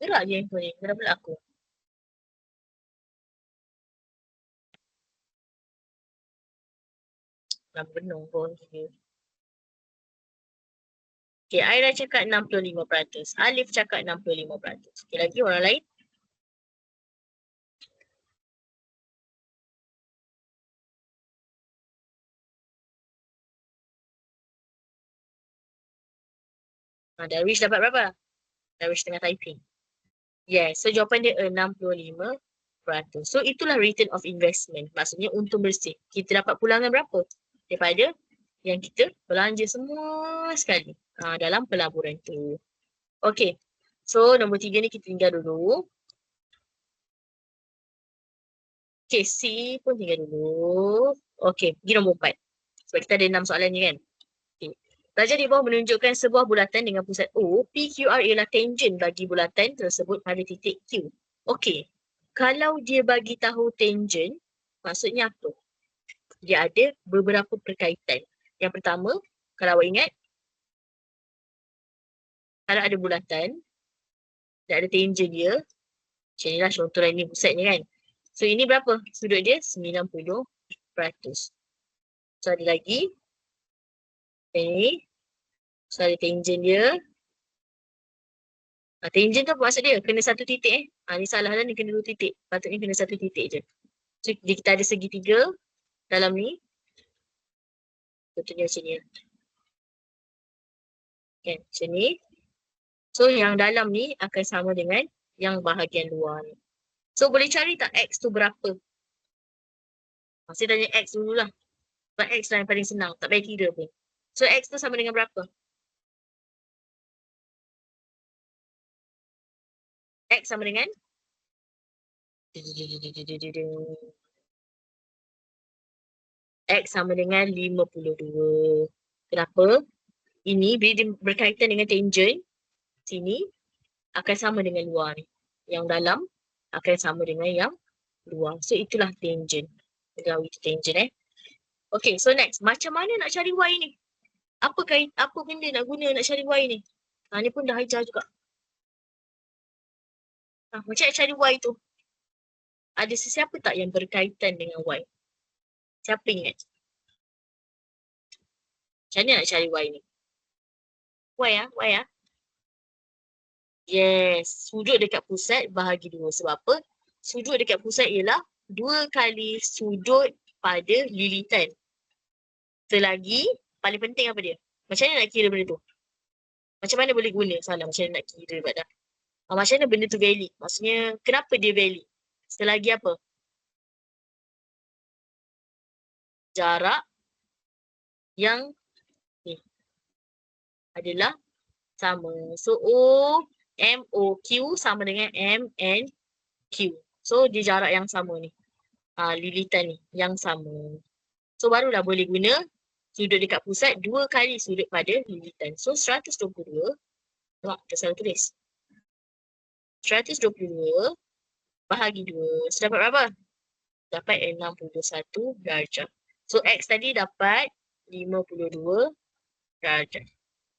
Gerak je handphone ni. Gerak pula aku. Dah penuh pun. Okay, Aira cakap 65%. Alif cakap 65%. Okay, lagi orang lain? Darwish dapat berapa? Darwish tengah typing. Yes, so jawapan dia 65%. So itulah return of investment. Maksudnya untung bersih. Kita dapat pulangan berapa? Daripada yang kita belanja semua sekali dalam pelaburan tu. Okay, so nombor 3 ni kita tinggal dulu. Okay, C pun tinggal dulu. Okay, pergi nombor 4. Sebab kita ada 6 soalan ni kan. Okay. Darjah di bawah menunjukkan sebuah bulatan dengan pusat O. PQR ialah tangent bagi bulatan tersebut pada titik Q. Okay, kalau dia bagi tahu tangent, maksudnya apa? Dia ada beberapa perkaitan. Yang pertama, kalau awak ingat, kalau ada bulatan, dan ada tangent dia, macam inilah contoh ini pusatnya kan. So ini berapa? Sudut dia 90%. So ada lagi. Okay. So ada tangent dia. Tangent tu apa maksud dia? Kena satu titik ni salah dah ni, kena 2 titik. Patutnya kena 1 titik je. So kita ada segitiga dalam ni. Contohnya macam ni. Kan, macam ni. So yang dalam ni akan sama dengan yang bahagian luar ni. So boleh cari tak X tu berapa? Saya tanya X dululah. Sebab X lah yang paling senang. Tak payah kira pun. So X tu sama dengan berapa? X sama dengan? X sama dengan 52. Kenapa? Ini bila dia berkaitan dengan tangent, sini akan sama dengan luar ni. Yang dalam akan sama dengan yang luar. So itulah tangent. Gawi itu tangent Okay, so next. Macam mana nak cari Y ni? Apa benda nak guna nak cari Y ni? Ni pun dah ajar juga. Macam nak cari Y tu? Ada sesiapa tak yang berkaitan dengan Y? Siapa ingat? Macam mana nak cari Y ni? Y. Yes, sudut dekat pusat bahagi 2. Sebab apa? Sudut dekat pusat ialah 2 kali sudut pada lilitan. Selagi, paling penting apa dia? Macam mana nak kira benda tu? Macam mana boleh guna? Salah, macam mana nak kira pada? Macam mana benda tu valid? Maksudnya, kenapa dia valid? Selagi apa? Jarak yang ni adalah sama. So, MOQ sama dengan MNQ. So, dia jarak yang sama ni. Lilitan ni, yang sama. So, barulah boleh guna sudut dekat pusat 2 kali sudut pada lilitan. So, 122. Nampak, kita salah tulis. 122 bahagi 2. So, dapat berapa? Dapat 61 darjah. So, X tadi dapat 52 darjah.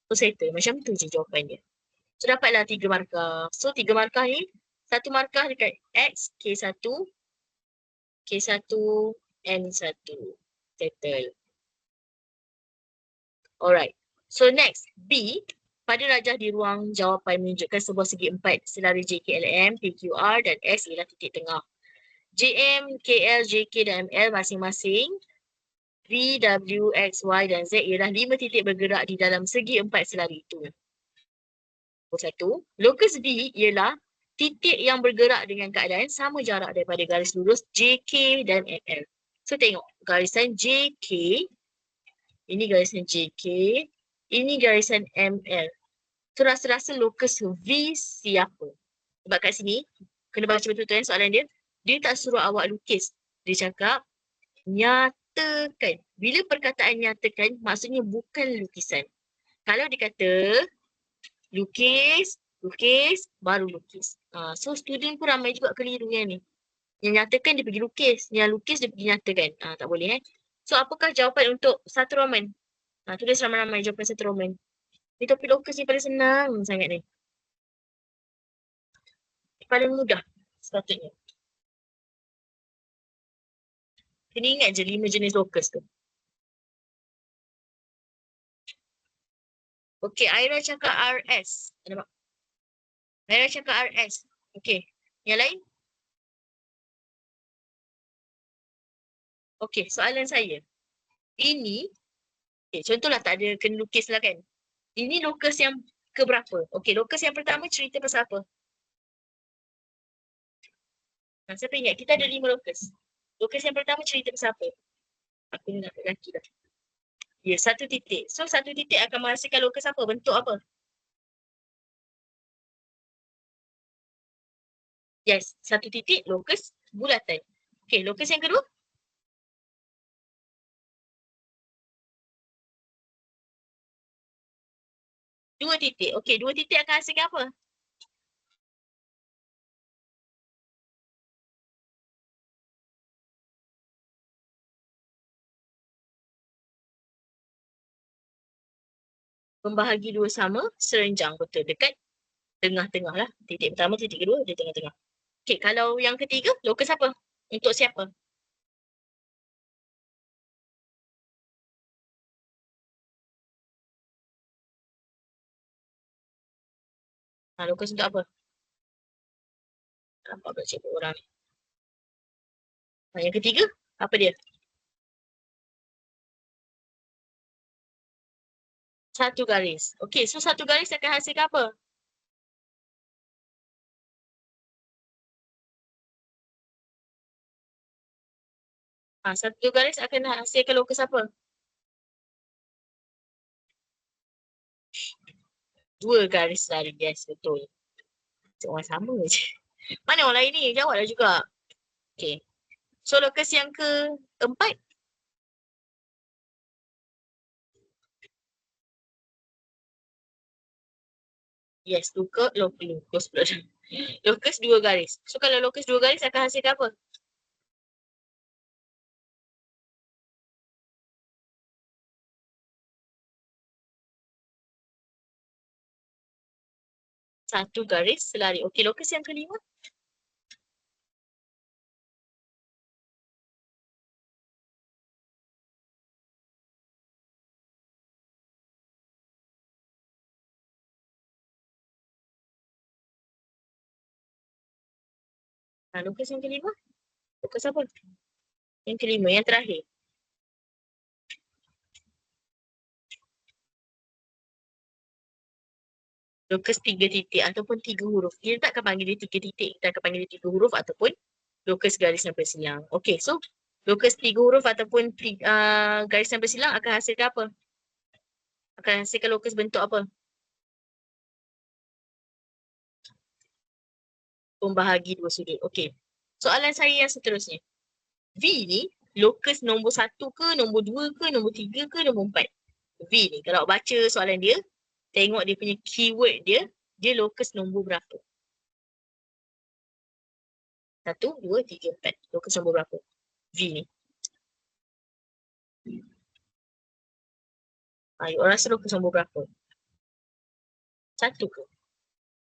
So, settle. Macam tu je jawapan dia. So, dapatlah 3 markah. So, 3 markah ni, 1 markah dekat X, K1, K1, N1. Settle. Alright. So, next. B. Pada rajah di ruang jawapan menunjukkan sebuah segi 4 selari JKLM, PQR dan S ialah titik tengah. JM, KL, JK dan ML masing-masing V, W, X, Y dan Z ialah 5 titik bergerak di dalam segi 4 selari itu. Nombor 1. Lokus B ialah titik yang bergerak dengan keadaan sama jarak daripada garis lurus JK dan ML. So tengok garisan JK, ini garisan JK, ini garisan ML. So rasa-rasa lokus V siapa? Sebab kat sini, kena baca betul-betul soalan dia. Dia tak suruh awak lukis. Dia cakap, nyatakan. Bila perkataan nyatakan, maksudnya bukan lukisan. Kalau dia kata, lukis, baru lukis. So student pun ramai juga keliru yang ni. Yang nyatakan dia pergi lukis. Yang lukis dia pergi nyatakan. Tak boleh So apakah jawapan untuk satu Roman? Tulis ramai-ramai jawapan satu Roman. Ni topik lokus ni paling senang sangat ni. paling mudah sepatutnya. Kena ingat je 5 jenis locus tu. Okey, Aira cakap RS. Nampak? Aira cakap RS. Okey. Yang lain? Okey, soalan saya. Ini, contohlah tak ada kena lukis lah kan. Ini locus yang keberapa? Okey, locus yang pertama cerita pasal apa? Siapa ingat? Kita ada 5 locus. Locus yang pertama cerita pasal apa? Aku ni nak kaki dah. Ya, 1 titik. So, 1 titik akan menghasilkan locus apa? Bentuk apa? Yes, 1 titik locus bulatan. Okey, locus yang kedua? 2 titik. Okey, 2 titik akan hasilkan apa? Membahagi dua sama serenjang, betul. Dekat tengah-tengah lah. Titik pertama, titik kedua, di tengah-tengah. Okey, kalau yang ketiga, locus apa? Untuk siapa? Locus untuk apa? Nampak tak cikgu orang ni? Yang ketiga, apa dia? 1 garis. Okey, so 1 garis akan hasilkan apa? Satu garis akan hasilkan locus apa? 2 garis lari. Yes, betul. Orang sama je. Mana orang lain ni? Jawablah juga. Okey. So, locus yang keempat? Yes, locus pula. Locus 2 garis. So, kalau locus 2 garis akan hasilkan apa? Satu garis selari. Okey, locus yang kelima? Locus yang kelima? Locus apa? Yang kelima, yang terakhir. Locus 3 titik ataupun 3 huruf. Kita tak akan panggil dia 3 titik. Kita akan panggil dia 3 huruf ataupun locus garisan bersilang. Okey, so locus 3 huruf ataupun garisan bersilang akan hasilkan apa? Akan hasilkan locus bentuk apa? Pembahagi dua sudut. Okey. Soalan saya yang seterusnya. V ni locus nombor 1 ke, nombor 2 ke, nombor 3 ke, nombor 4? V ni kalau baca soalan dia, tengok dia punya keyword dia, dia locus nombor berapa? 1, 2, 3, 4. Locus nombor berapa? V ni. Orang rasa locus nombor berapa? 1 ke?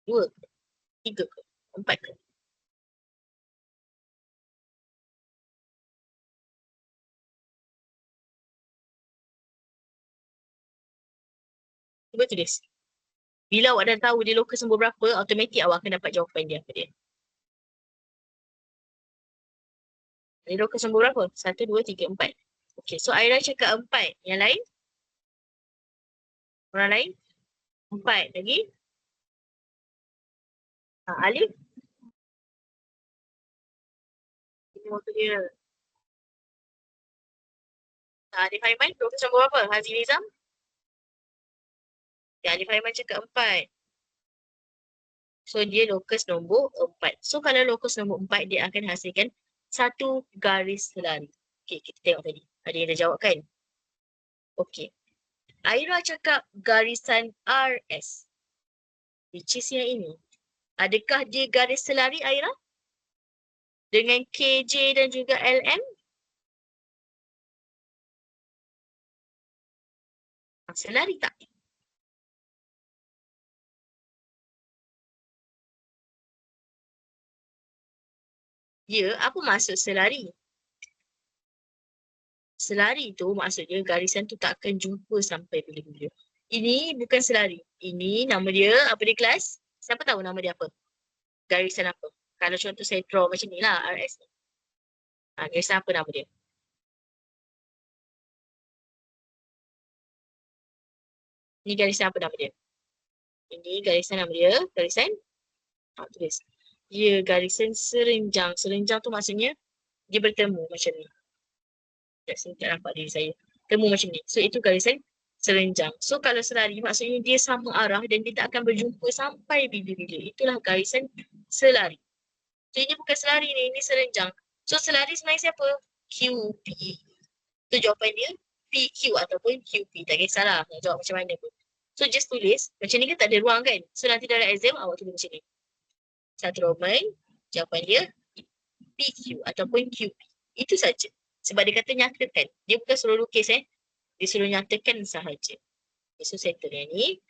2 ke? 3 ke? 4 ke? Cuba tulis. Bila awak dah tahu dia locus nombor berapa, automatik awak akan dapat jawapan dia apa dia. Dia locus nombor berapa? 1, 2, 3, 4. Okey, so Aira cakap 4. Yang lain? Orang lain? 4 lagi? Alif? Ini waktu dia. Alif Haiman, locus nombor berapa? Hazi Nizam? Alif Haiman cakap 4. So, dia locus nombor 4. So, kalau locus nombor 4, dia akan hasilkan 1 garis selari. Okey, kita tengok tadi. Ada yang dah jawab kan? Okey. Aira cakap garisan RS. Which is yang ini. Adakah dia garis selari, Aira? Dengan KJ dan juga LM? Selari tak? Ya, apa maksud selari? Selari tu maksudnya garisan tu tak akan jumpa sampai bila-bila. Ini bukan selari. Ini nama dia, apa dia kelas? Siapa tahu nama dia apa? Garisan apa? Kalau contoh saya draw macam ni lah, RS ni. Garisan apa nama dia? Ni garisan apa nama dia? Ini garisan nama dia, garisan, tulis. Ya, garisan serenjang. Serenjang tu maksudnya dia bertemu macam ni. Saya tak nampak diri saya. Temu macam ni. So, itu garisan serenjang. So, kalau selari maksudnya dia sama arah dan dia tak akan berjumpa sampai bila-bila. Itulah garisan selari. So, ini bukan selari ni, ini serenjang. So, selari sebenarnya siapa? QP. So, jawapan dia PQ ataupun QP. Tak kisahlah nak jawab macam mana pun. So, just tulis. Macam ni kan tak ada ruang kan? So, nanti dalam exam awak tulis macam ni. Satu Roman, jawapan dia PQ ataupun QP. Itu saja. Sebab dia kata nyatakan. Dia bukan suruh lukis Dia suruh nyatakan sahaja. Okay, so settle yang ni.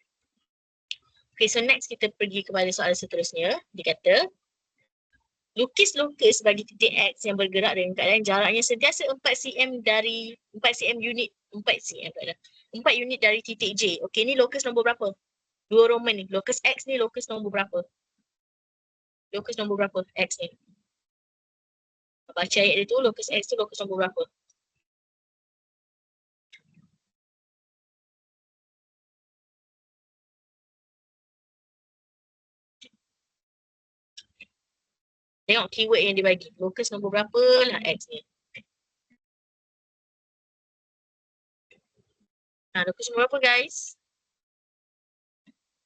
Okay, so next kita pergi kepada soalan seterusnya. Dia kata, lukis lokus bagi titik X yang bergerak dengan keadaan jaraknya sentiasa 4 cm dari 4 cm unit 4 cm tak ada. 4 unit dari titik J. Okey, ni lokus nombor berapa? Dua Roman ni. Lokus X ni lokus nombor berapa? Lokus nombor berapa? X ni. Baca ayat dia tu, lokus X tu lokus nombor berapa? Tengok keyword yang dia bagi. Lokus nombor berapa lah X ni. Lokus nombor berapa guys?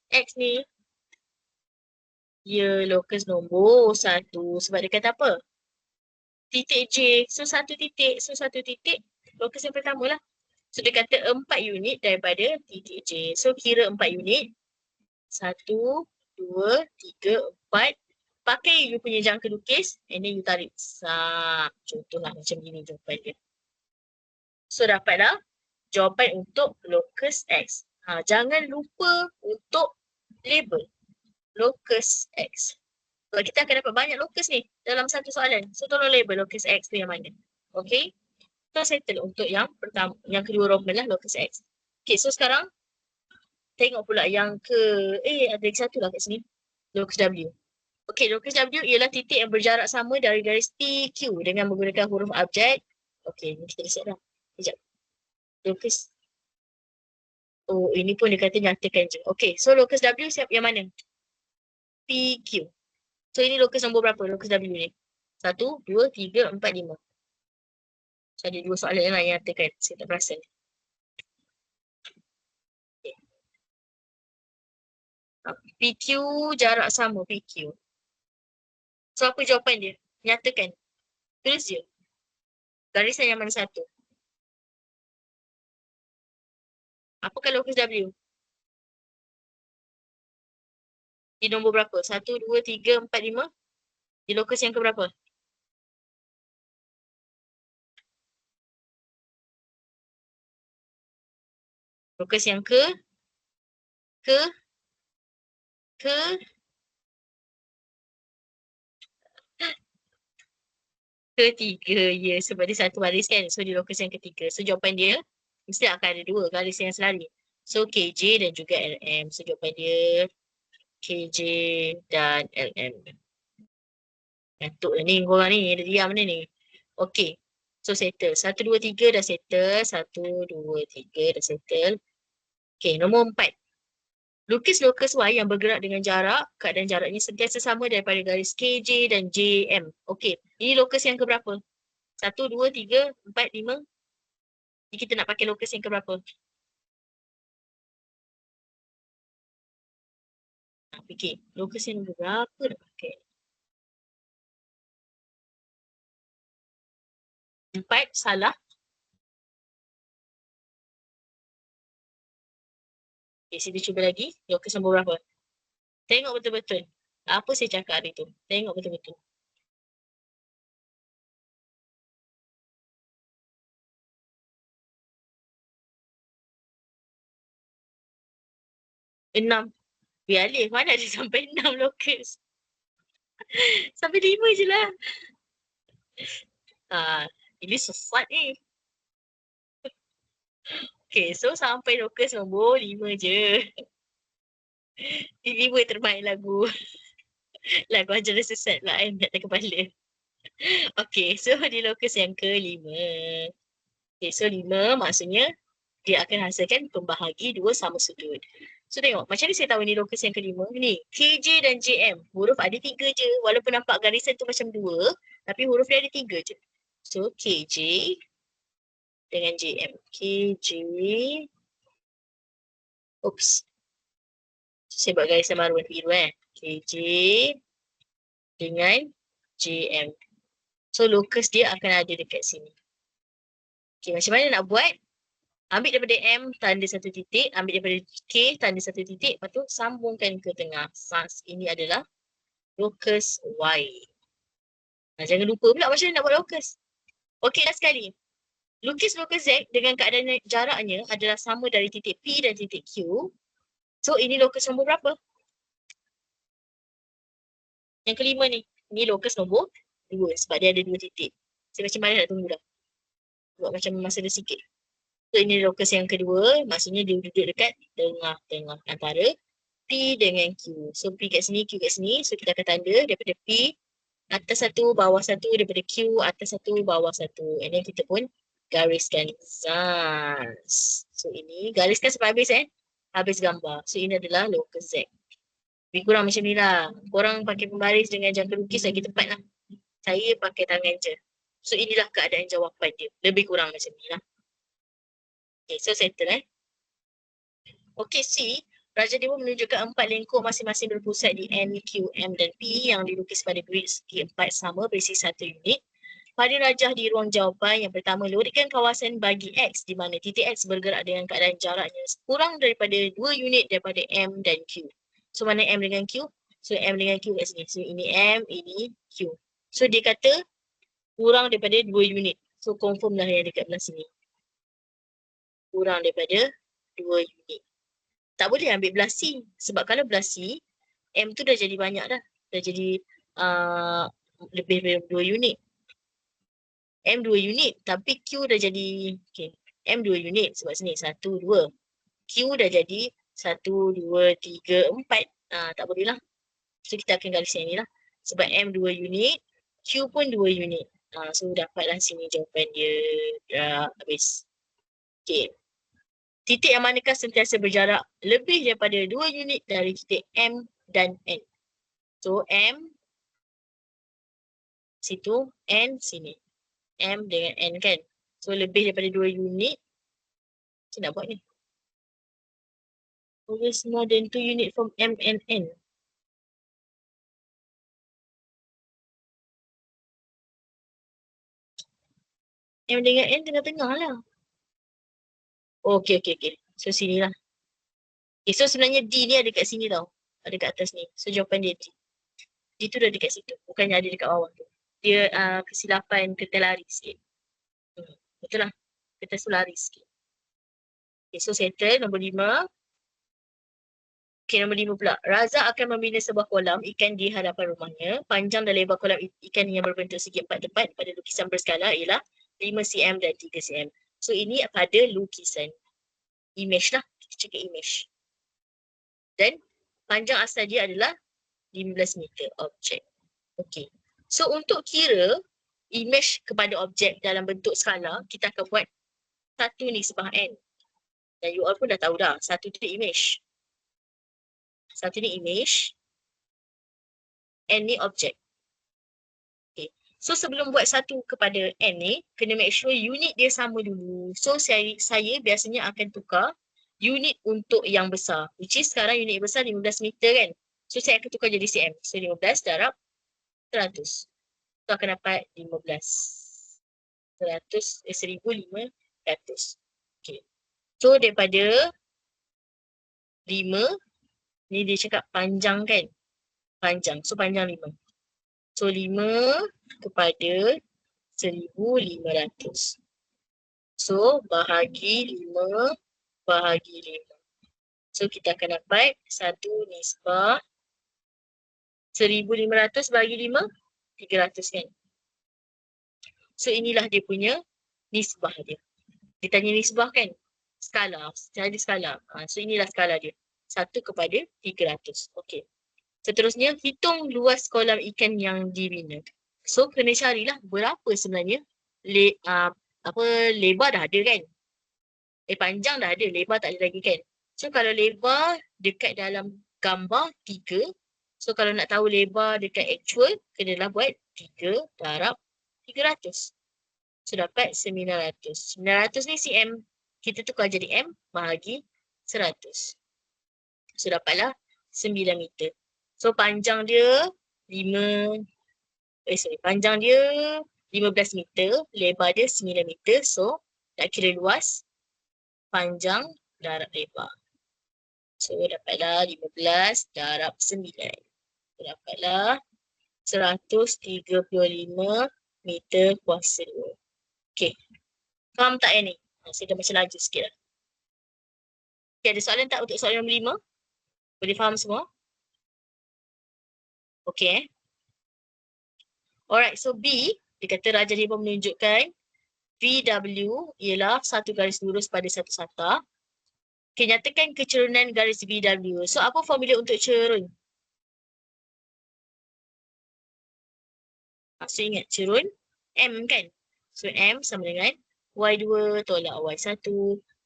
X ni. Ya, lokus nombor 1. Sebab dia kata apa? Titik J. So, satu titik. Lokus yang pertama lah. So, dia kata 4 unit daripada titik J. So, kira 4 unit. 1, 2, 3, 4. Pakai you punya jangka lukis. And then you tarik. Contohlah macam gini jawapan dia. So, dapatlah jawapan untuk locus X. Jangan lupa untuk label locus X. Sebab kita akan dapat banyak locus ni dalam satu soalan. So, tolong label locus X tu yang mana. Okay. So, settle untuk yang pertama, yang kedua Roman lah locus X. Okay, so sekarang tengok pula yang ada lagi satu lah kat sini. Locus W. Okay, locus W ialah titik yang berjarak sama dari garis PQ dengan menggunakan huruf abjad. Okay, ni kita dah set dah. Sekejap. Locus. Oh, ini pun dia kata nyatakan je. Okay, so locus W siap yang mana? PQ. So, ini locus nombor berapa? Locus W ni. 1, 2, 3, 4, 5. So, ada dua soalan yang nyatakan. Saya tak perasan. Okay. PQ jarak sama PQ. So, apa jawapan dia? Nyatakan. Tulis je. Garisan yang mana satu? Apakah locus W? Di nombor berapa? 1, 2, 3, 4, 5? Di locus yang keberapa? Locus yang ketiga. Ya, sebab dia satu baris kan. So, di locus yang ketiga. So, jawapan dia mesti akan ada dua garis yang selari. So, KJ dan juga LM. So, jawapan dia KJ dan LM. Ngantuk lah ni korang ni. Ada diam ni ni. Okay. So, settle. 1, 2, 3 dah settle. 1, 2, 3 dah settle. Okay, nombor 4. Lukis lokus Y yang bergerak dengan jarak, keadaan jaraknya sentiasa sama daripada garis KJ dan JM. Okey, ini lokus yang keberapa? 1, 2, 3, 4, 5. Jadi kita nak pakai lokus yang keberapa? Nak fikir, lokus yang berapa nak pakai? 4, salah. Okay, sini cuba lagi. Lokus nombor berapa? Tengok betul-betul. Apa saya cakap hari tu? Tengok betul-betul. Enam. Biar Alif, mana ada sampai 6 lokus? Sampai 5 je lah. Ini sesat ni. Okay, so sampai locus nombor 5 je. Tiba-tiba termain lagu ajaran sesat lah kan kat kepala. Okay, so di locus yang ke-5. Okay, so 5 maksudnya dia akan hasilkan pembahagi dua sama sudut. So tengok, macam ni saya tahu ni locus yang ke-5. Ni, KJ dan JM. Huruf ada 3 je. Walaupun nampak garisan tu macam 2, tapi huruf dia ada 3 je. So KJ dengan JM. KJ. Oops. Saya buat garisan baru warna biru KJ dengan JM. So locus dia akan ada dekat sini. Okay, macam mana nak buat? Ambil daripada M, tanda satu titik. Ambil daripada K, tanda satu titik. Lepas tu sambungkan ke tengah. Ini adalah locus Y. Jangan lupa pula macam mana nak buat locus. Okey, last sekali. Lukis locus Z dengan keadaan jaraknya adalah sama dari titik P dan titik Q. So, ini locus nombor berapa? Yang kelima ni. Ini locus nombor 2 sebab dia ada 2 titik. Saya macam mana nak tunggu dah. Buat macam masa dia sikit. So, ini locus yang kedua. Maksudnya dia duduk dekat tengah-tengah antara P dengan Q. So, P kat sini, Q kat sini. So, kita akan tanda daripada P atas satu, bawah satu, daripada Q atas satu, bawah satu. And then kita pun gariskan. So, ini gariskan sampai habis habis gambar. So, ini adalah locus Z. Lebih kurang macam ni lah. Korang pakai pembaris dengan jangka lukis lagi tepat lah. Saya pakai tangan je. So, inilah keadaan jawapan dia. Lebih kurang macam ni lah. Okay, so settle Okay, C. Raja Dewa menunjukkan 4 lengkuk masing-masing berpusat di N, Q, M dan P yang dilukis pada grid segi 4 sama berisi 1 unit. Pada rajah di ruang jawapan yang pertama, logikkan kawasan bagi X di mana titik X bergerak dengan keadaan jaraknya kurang daripada 2 unit daripada M dan Q. So, mana M dengan Q? So, M dengan Q kat sini. So, ini M, ini Q. So, dia kata kurang daripada 2 unit. So, confirm lah yang dekat belah sini. Kurang daripada 2 unit. Tak boleh ambil belah C. Sebab kalau belah C, M tu dah jadi banyak dah. Dah jadi lebih dari 2 unit. M 2 unit. Tapi Q dah jadi, okay. M 2 unit. Sebab sini 1, 2. Q dah jadi 1, 2, 3, 4. Tak boleh lah. So kita akan garis yang ni lah. Sebab M 2 unit. Q pun 2 unit. So dapatlah sini jawapan dia. Dah habis. Okay. Titik yang manakah sentiasa berjarak lebih daripada 2 unit dari titik M dan N. So, M situ, N sini. M dengan N kan. So, lebih daripada 2 unit. Macam nak buat ni? Always more than 2 unit from M and N. M dengan N tengah-tengah lah. Okay. So, sini lah. Okay, so sebenarnya D ni ada kat sini tau. Ada kat atas ni. So, jawapan dia D. D tu dah dekat situ. Bukannya ada dekat bawah tu. Dia kesilapan terlari sikit. Betul lah. Kita lari sikit. Okay, so settle nombor 5. Okay, nombor 5 pula. Razak akan membina sebuah kolam ikan di hadapan rumahnya. Panjang dan lebar kolam ikan yang berbentuk segi 4 tepat pada lukisan berskala ialah 5 cm dan 3 cm. So, ini pada lukisan. Image lah. Kita cakap image. Dan panjang asal dia adalah 15 meter objek. Okay. So, untuk kira image kepada objek dalam bentuk skala, kita akan buat satu nisbah N. Dan you all pun dah tahu dah. Satu tu image. Satu ni image. N ni objek. Okay. So, sebelum buat satu kepada N ni, kena make sure unit dia sama dulu. So, saya biasanya akan tukar unit untuk yang besar. Which is sekarang unit besar 15 meter kan. So, saya akan tukar jadi cm. So, 15 darab 100. So, akan dapat 15. 1,500. Okay. So, daripada 5, ni dia cakap panjang kan? Panjang. So, panjang 5. So, 5 kepada 1,500. So, bahagi 5 bahagi 5. So, kita akan dapat 1 nisbah 1,500 bahagi 5, 300 kan? So inilah dia punya nisbah dia. Dia tanya nisbah kan? Skala, cari skala. So inilah skala dia. 1/300. Okey. Seterusnya, hitung luas kolam ikan yang dibina. So kena carilah berapa sebenarnya lebar dah ada kan? Panjang dah ada, lebar tak ada lagi kan? So kalau lebar dekat dalam gambar 3. So kalau nak tahu lebar dekat actual, kenalah buat 3 darab 300. So dapat 900. 900 ni cm. Kita tukar jadi m bahagi 100. So dapatlah 9 meter. So panjang dia panjang dia 15 meter, lebar dia 9 meter. So nak kira luas, panjang darab lebar. So dapatlah 15 darab 9. So dapatlah 135 meter kuasa 2. Okey. Faham tak yang ni? Saya dah macam laju sikit lah. Okay, ada soalan tak untuk soalan nombor 5? Boleh faham semua? Okay. Alright, so B, dia kata Raja Rimba menunjukkan VW ialah satu garis lurus pada satu sata. Okay, nyatakan kecerunan garis VW. So, apa formula untuk cerun? So, ingat cerun M kan? So, M sama dengan Y2 tolak Y1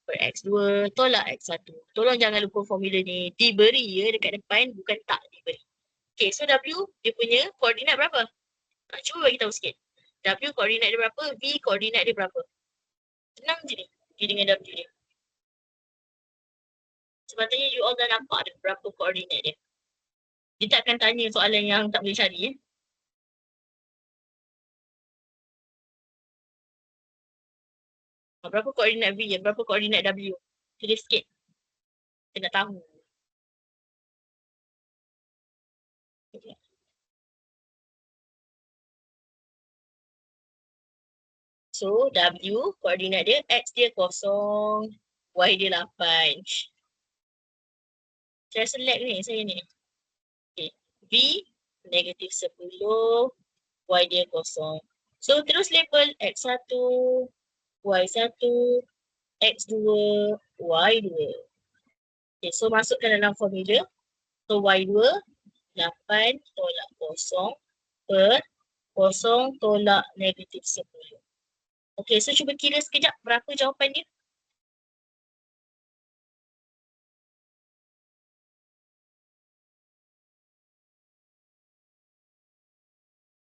per X2 tolak X1. Tolong jangan lupa formula ni. Diberi ya dekat depan, bukan tak diberi. Okay, so W dia punya koordinat berapa? Cuba bagi tahu sikit. W koordinat dia berapa? V koordinat dia berapa? Senang je ni. V dengan W dia. Sepatutnya you all dah nampak dah berapa koordinat dia. Dia tak akan tanya soalan yang tak boleh cari. Berapa koordinat V ya? Berapa koordinat W? Tulis sikit. Kita nak tahu. So, W koordinat dia, X dia 0, Y dia 8. Saya select ni, saya ni. Okay. V, negatif 10, Y dia 0. So, terus label X1, Y1, X2, Y2. Okay, so masukkan dalam formula. So, Y2, 8 tolak 0 per 0 tolak negatif 10. Okay, so cuba kira sekejap berapa jawapan dia.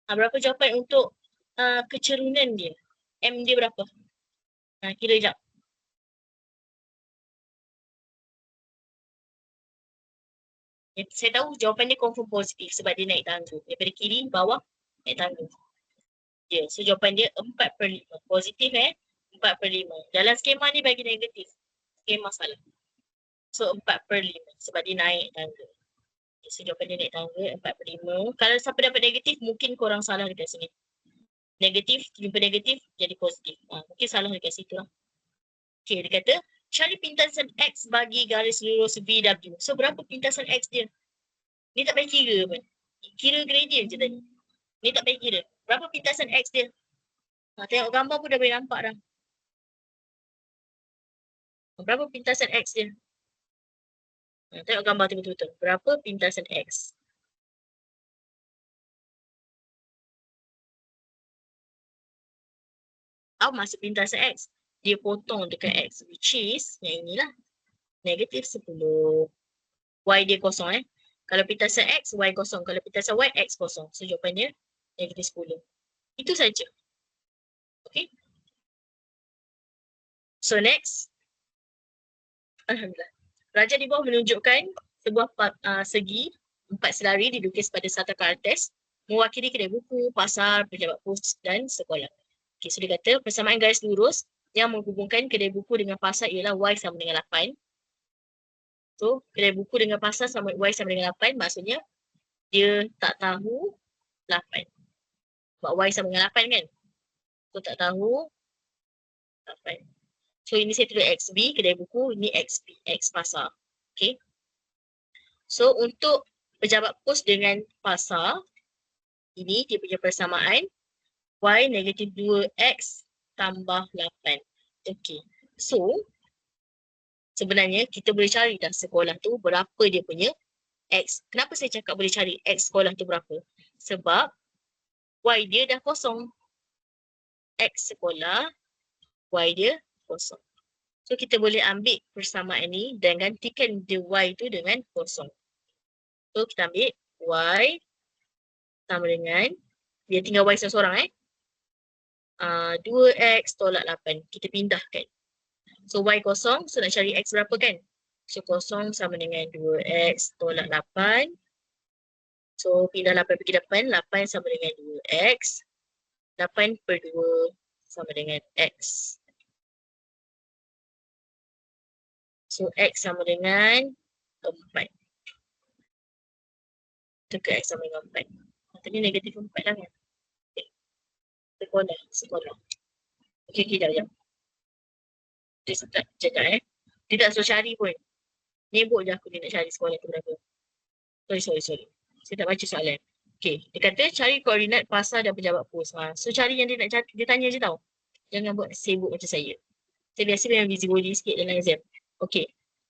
Berapa jawapan untuk kecerunan dia? M dia berapa? Kira sekejap. Saya tahu jawapan dia confirm positif sebab dia naik tangga. Daripada kiri, bawah, naik tangga. Ya, so jawapan dia 4/5. Positif 4/5. Dalam skema ni bagi negatif. Skema salah. So 4/5 sebab dia naik tangga. So jawapan dia naik tangga 4/5. Kalau siapa dapat negatif, mungkin korang salah dekat sini. Negatif, jumpa negatif, jadi positif. Mungkin salah dekat situ lah. Okay, dia kata, cari pintasan X bagi garis lurus VW. So berapa pintasan X dia? Ni tak payah kira pun. Kira gradient je tadi. Ni tak payah kira. Berapa pintasan X dia? Tengok gambar pun dah boleh nampak dah. Berapa pintasan X dia? Tengok gambar tu betul-betul. Berapa pintasan X? Tahu masuk pintasan X? Dia potong dekat X, which is yang inilah. Negatif 10. Y dia kosong Kalau pintasan X, Y kosong. Kalau pintasan Y, X kosong. So jawapannya negatif 10. Itu saja. Okay. So next. Alhamdulillah. Raja di bawah menunjukkan sebuah segi 4 selari dilukis pada sata kertas mewakili kedai buku, pasar, pejabat pos dan sekolah. Okay, so dia kata persamaan garis lurus yang menghubungkan kedai buku dengan pasar ialah Y sama dengan 8. So, kedai buku dengan pasar sama Y sama dengan 8 maksudnya dia tak tahu 8. Sebab Y sama dengan 8 kan? So, tak tahu 8. So, ini saya tulis XB, kedai buku. Ini XP, X pasar. Okay. So, untuk pejabat pos dengan pasar, ini dia punya persamaan Y negatif 2X tambah 8. Okey. So, sebenarnya kita boleh cari dah sekolah tu berapa dia punya X. Kenapa saya cakap boleh cari X sekolah tu berapa? Sebab Y dia dah kosong. X sekolah, Y dia kosong. So, kita boleh ambil persamaan ni dan gantikan dia Y tu dengan kosong. So, kita ambil Y sama dengan, dia tinggal Y seorang-seorang 2X tolak 8. Kita pindahkan. So, Y kosong, so nak cari X berapa kan? So, kosong sama dengan 2X tolak 8. So, pindah 8 pergi depan, 8 sama dengan 2X. 8 per 2 sama dengan X. So, X sama dengan 4. Dekat X sama dengan 4. Maksudnya negatif 4 lah kan? Okay. Sekolah. Okay, sekejap. Dia start cakap Dia tak suruh cari pun. Nyebut je aku dia nak cari sekolah tu berapa. Sorry. Saya tak baca soalan. Okay, dia kata cari koordinat pasar dan pejabat pos. So cari yang dia nak cari, dia tanya je tau. Jangan buat sibuk macam saya. Saya biasa memang busybody sikit dalam exam. Okay,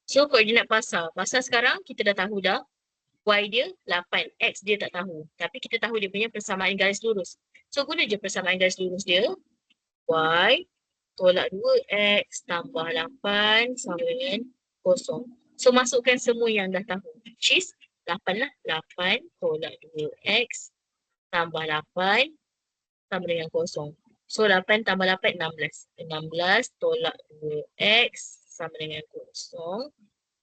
so koordinat pasar. Pasar sekarang kita dah tahu dah. Y dia 8, X dia tak tahu. Tapi kita tahu dia punya persamaan garis lurus. So guna je persamaan garis lurus dia. Y tolak 2X tambah 8 sama dengan 0. So masukkan semua yang dah tahu. Which is 8 lah. 8 tolak 2X tambah 8 sama dengan 0. So 8 tambah 8, 16. 16 tolak 2X sama dengan 0.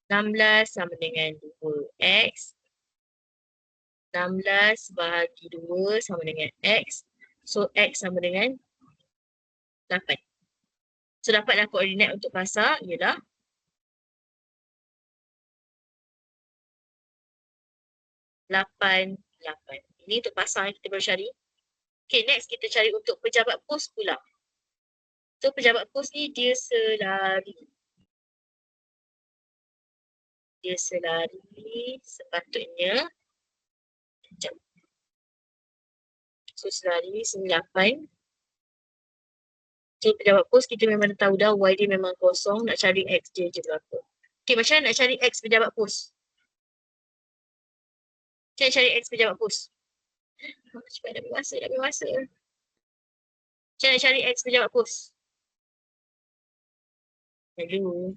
16 sama dengan 2X. 16 bahagi 2 sama dengan X. So X sama dengan 8. So dapatlah koordinat untuk pasar ialah 8, 8. Ini untuk pasar yang kita baru cari. Okay, next kita cari untuk pejabat pos pula. So pejabat pos ni dia selari. Dia selari sepatutnya. Sekejap. So selari 8. So pejabat pos kita memang tahu dah Y dia memang kosong. Nak cari X dia je berapa. Okay, macam mana nak cari X pejabat pos? Macam mana cari X pejabat pos? Cepat dah bermasa. Macam mana nak cari X pejabat pos? Dulu.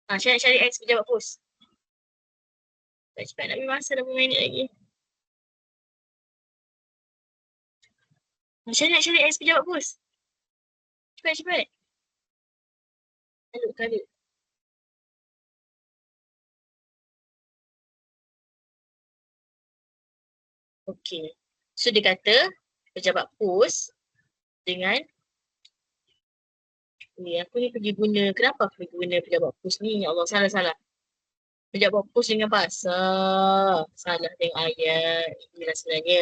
Macam mana nak cari X pejabat pos? Cepat nak bermasa dah berapa minit lagi. Macam mana nak cari X pejabat pos? Cepat. Kalut. Okey. So dia kata pejabat pos dengan aku ni pergi guna, kenapa aku pergi guna pejabat pos ni? Ya Allah, salah. Pejabat pos dengan pasar. Salah tengok ayat. Inilah sebenarnya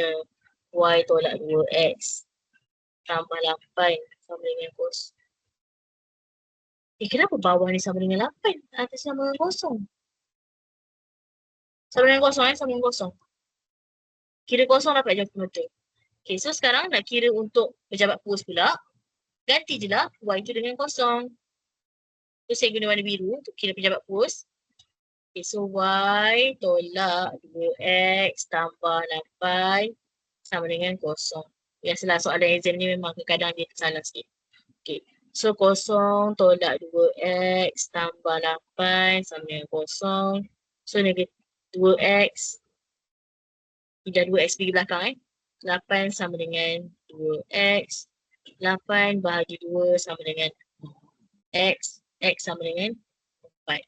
Y tolak 2X tambah 8 sama dengan kos. Kenapa bawah ni sama dengan 8? Atas sama dengan kosong. Sama dengan kosong. Kira kosong dapat jawapan betul. Okay, so sekarang nak kira untuk pejabat pos pula. Ganti je lah Y tu dengan kosong. So saya guna warna biru untuk kira pejabat pos. Okay, so Y tolak 2X tambah 8 sama dengan kosong. Biasalah soalan exam ni memang kadang dia tersalah sikit. Okay, so kosong tolak 2X tambah 8 sama dengan kosong. So negatif 2X. Pindah 2X pergi belakang 8 sama dengan 2X. 8 bahagi 2 sama dengan X. X sama dengan 4.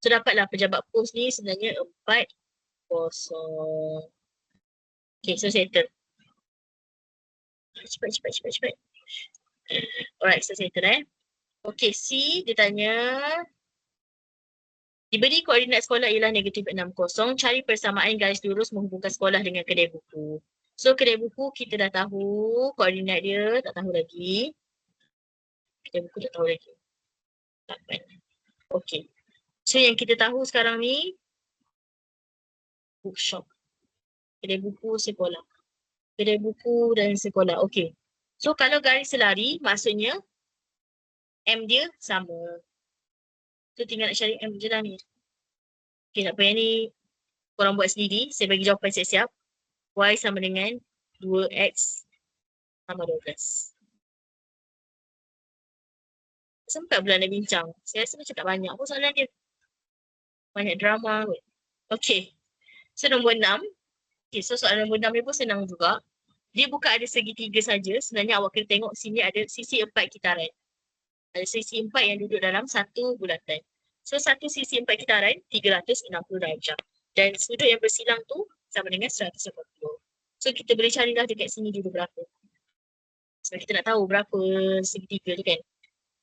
So dapatlah pejabat pos ni sebenarnya 4, 0. Okay, so settle. Cepat. Alright, so settle Okay, C dia tanya. Diberi koordinat sekolah ialah negatif 60. Cari persamaan garis lurus menghubungkan sekolah dengan kedai buku. So kedai buku kita dah tahu. Koordinat dia tak tahu lagi. Kedai buku tak tahu lagi. Okay. So yang kita tahu sekarang ni bookshop. Kedai buku sekolah. kedai buku dan sekolah. Okey. So kalau garis selari maksudnya M dia sama. So tinggal nak cari M je lah ni. Okey, tak payah ni korang buat sendiri. Saya bagi jawapan siap-siap. Y sama dengan 2X tambah 12. Sempat pula nak bincang. Saya rasa macam tak banyak pun soalan dia. Banyak drama kot. Okey. So nombor 6. Okay, so soalan nombor 6 ni pun senang juga. Dia bukan ada segitiga saja. Sebenarnya awak kena tengok sini ada sisi 4 kitaran. Ada sisi 4 yang duduk dalam satu bulatan. So satu sisi 4 kitaran 360 darjah. Dan sudut yang bersilang tu sama dengan 180. So kita boleh carilah dekat sini dulu berapa. Sebab kita nak tahu berapa segitiga tu kan.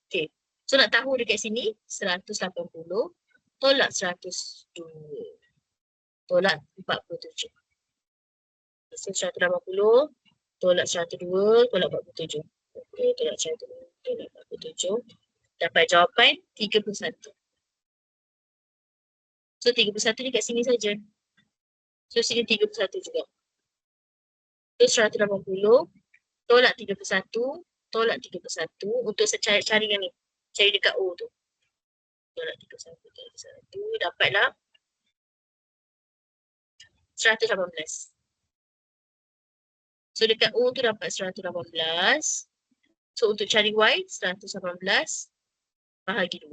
Okay. So nak tahu dekat sini 180 tolak 102. Tolak 47. So 180 tolak 102 tolak 47. Okay, tolak 102 tolak 47. Dapat jawapan 31. So 31 ni kat sini saja. So sini 31 juga. So 180 tolak 31 tolak 31 untuk saya cari yang ni. Cari dekat O tu. Tolak 31 tolak 1 dapatlah 118. So dekat O tu dapat 118. So untuk cari Y 118 bahagi 2.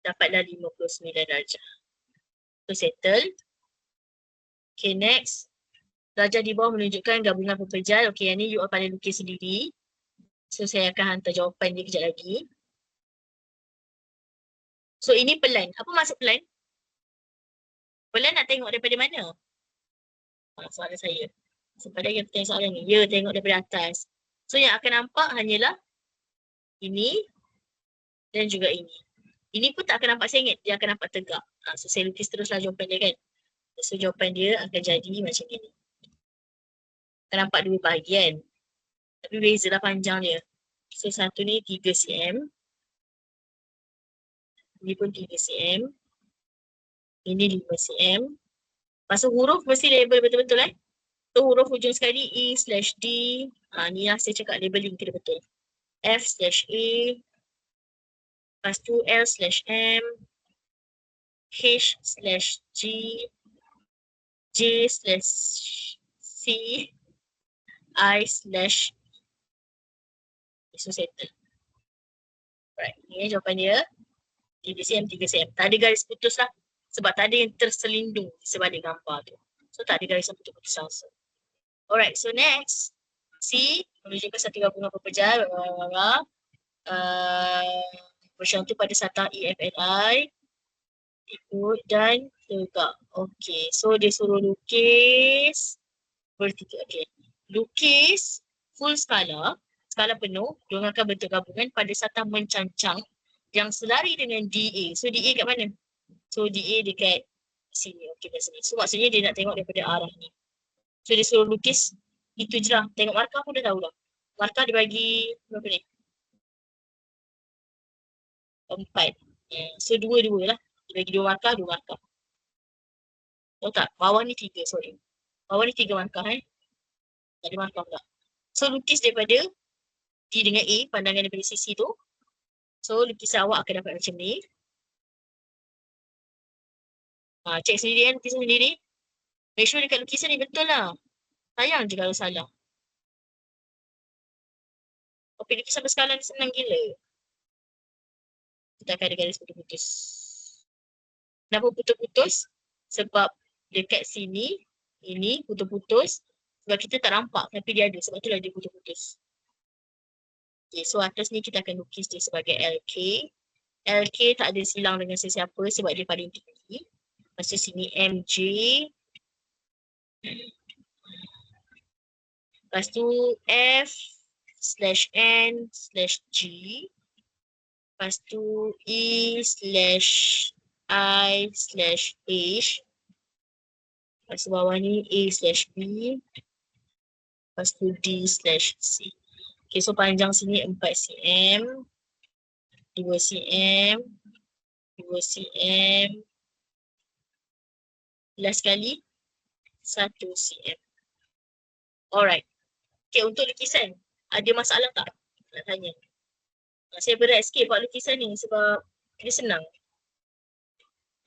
Dapatlah 59 darjah. So settle. Okay, next. Darjah di bawah menunjukkan gabungan pepejal. Okay, yang ni you all pandai lukis sendiri. So saya akan hantar jawapan dia kejap lagi. So ini pelan. Apa maksud pelan? Pelan nak tengok daripada mana? Soalan saya. Sebab yang tengok soalan ni. Ya, tengok daripada atas. So yang akan nampak hanyalah ini dan juga ini. Ini pun tak akan nampak sengit. Dia akan nampak tegak. So saya lukis teruslah jawapan dia kan. So jawapan dia akan jadi macam ni. Akan nampak dua bahagian. Tapi bezalah panjang dia. So satu ni 3 cm. Ini pun 3 cm. Ini 5 cm. Pasal huruf mesti label betul-betul So huruf hujung sekali E/D. Ni lah saya cakap labeling kena betul. F/A. Lepas tu L/M. H/G. J/C. I/E. So settle. Right. Ni jawapan dia. 3 cm, 3 cm. Tak ada garis putus lah. Sebab tak ada yang terselindung di sebalik gambar tu. So tak ada garis yang putus-putus langsung. Alright, so next. C menunjukkan satu gabungan pepejal. Bercantum pada satang EFNI. Ikut dan tegak. Okay, so dia suruh lukis vertikal. Okay. Lukis full skala. Skala penuh. Dongangkan bentuk gabungan pada satang mencancang yang selari dengan DA. So DA kat mana? So DA dekat sini. Okay, kat sini. So maksudnya dia nak tengok daripada arah ni. So dia suruh lukis itu je lah. Tengok markah pun dah tahu lah. Markah dia bagi berapa ni? 4. So 2 lah. Dia bagi 2 markah, 2 markah. Tahu tak? Bawah ni 3, sorry. Bawah ni 3 markah Tak ada markah pula. So lukis daripada D dengan A, pandangan daripada sisi tu. So lukisan awak akan dapat macam ni. Cek sendiri kan, lukisan sendiri. Make sure dekat lukisan ni betul lah. Sayang je kalau salah. Kopi lukisan berskala ni senang gila. Kita akan ada garis putus-putus. Kenapa putus-putus? Sebab dekat sini, ini putus-putus. Sebab kita tak nampak tapi dia ada. Sebab itulah dia putus-putus. Okay, so atas ni kita akan lukis dia sebagai LK. LK tak ada silang dengan sesiapa sebab dia paling tinggi. Lepas tu sini MJ. Lepas tu F/N/G. Lepas tu E/I/H. Lepas tu bawah ni A/B. Lepas tu D/C. Okay, so panjang sini 4 cm. 2 cm. 2 cm. Last kali 1 cm. Alright. Okay, untuk lukisan. Ada masalah tak? Nak tanya. Saya berat sikit buat lukisan ni sebab dia senang.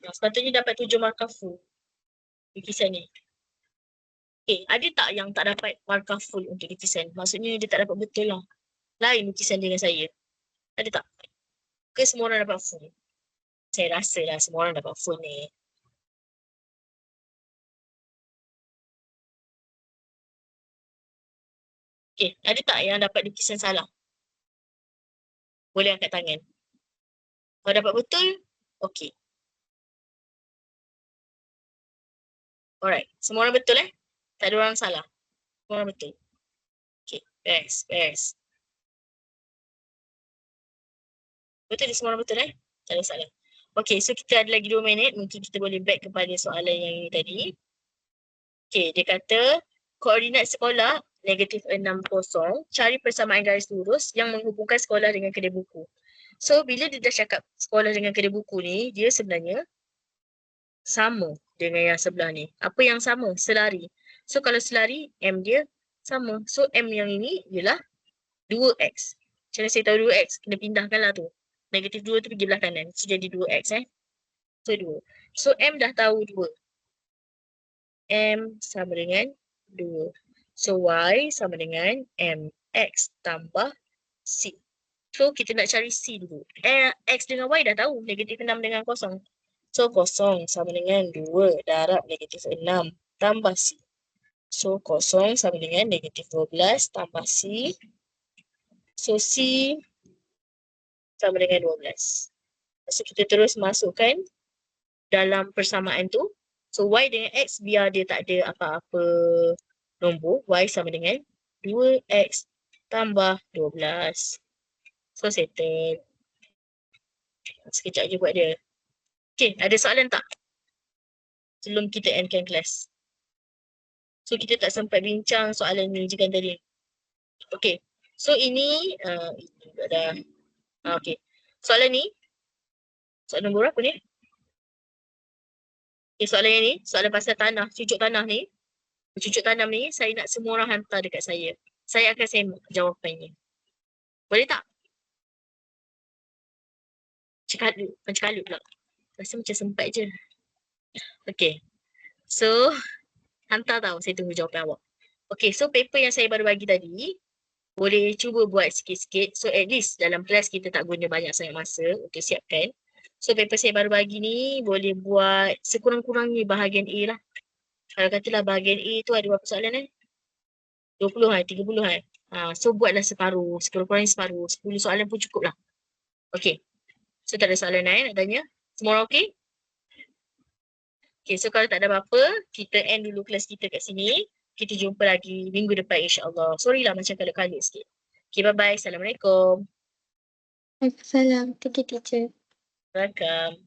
Sepatutnya dapat 7 markah full lukisan ni. Okay, ada tak yang tak dapat markah full untuk lukisan? Maksudnya dia tak dapat betul lah. Lain lukisan dia dengan saya. Ada tak? Ke semua orang dapat full? Saya rasa lah semua orang dapat full ni. Okay, ada tak yang dapat lukisan salah? Boleh angkat tangan. Kalau dapat betul, okay. Alright, semua orang betul Tak ada orang salah. Semua orang betul. Okay, best. Betul semua orang betul Tak ada salah. Okay, so kita ada lagi 2 minit. Mungkin kita boleh back kepada soalan yang ini tadi. Okay, dia kata koordinat sekolah -60, cari persamaan garis lurus yang menghubungkan sekolah dengan kedai buku. So, bila dia dah cakap sekolah dengan kedai buku ni, dia sebenarnya sama dengan yang sebelah ni. Apa yang sama? Selari. So, kalau selari, M dia sama. So, M yang ini ialah 2X. Macam mana saya tahu 2X? Kena pindahkanlah tu. -2 tu pergi belah kanan. So, jadi 2X So, 2. So, M dah tahu 2. M sama dengan 2. So, Y sama dengan MX tambah C. So, kita nak cari C dulu. X dengan Y dah tahu. -6 dengan 0. So, 0 sama dengan 2 darab -6 tambah C. So, 0 sama dengan -12 tambah C. So, C sama dengan 12. So, kita terus masukkan dalam persamaan tu. So, Y dengan X biar dia tak ada apa-apa nombor. Y sama dengan 2X tambah 12. So, settle. Sekejap je buat dia. Okay, ada soalan tak? Sebelum kita endkan kelas. So, kita tak sempat bincang soalan ni je kan tadi. Okay. So, ini dah. Okay. Soalan ni. Soalan nombor berapa ni? Okay, soalan yang ni. Soalan pasal tanah. Cucuk tanah ni. Cucuk tanam ni, saya nak semua orang hantar dekat saya. Saya akan sembang jawapannya. Boleh tak? Cekalut pula. Rasa macam sempat je. Okay. So, hantar tau. Saya tunggu jawapan awak. Okay, so paper yang saya baru bagi tadi, boleh cuba buat sikit-sikit. So, at least dalam kelas kita tak guna banyak sangat masa untuk siapkan. So, paper saya baru bagi ni, boleh buat sekurang-kurangnya bahagian A lah. Kalau katalah bahagian A tu ada berapa soalan 20 30 so buatlah separuh, sekurang-kurangnya separuh, 10 soalan pun cukup lah. Okay. So tak ada soalan lain nak tanya? Semua orang okay? Okay, so kalau tak ada apa-apa, kita end dulu kelas kita kat sini. Kita jumpa lagi minggu depan insyaAllah. Sorry lah macam kalut-kalut sikit. Okay, bye-bye. Assalamualaikum. Waalaikumsalam. Thank you, teacher. Welcome.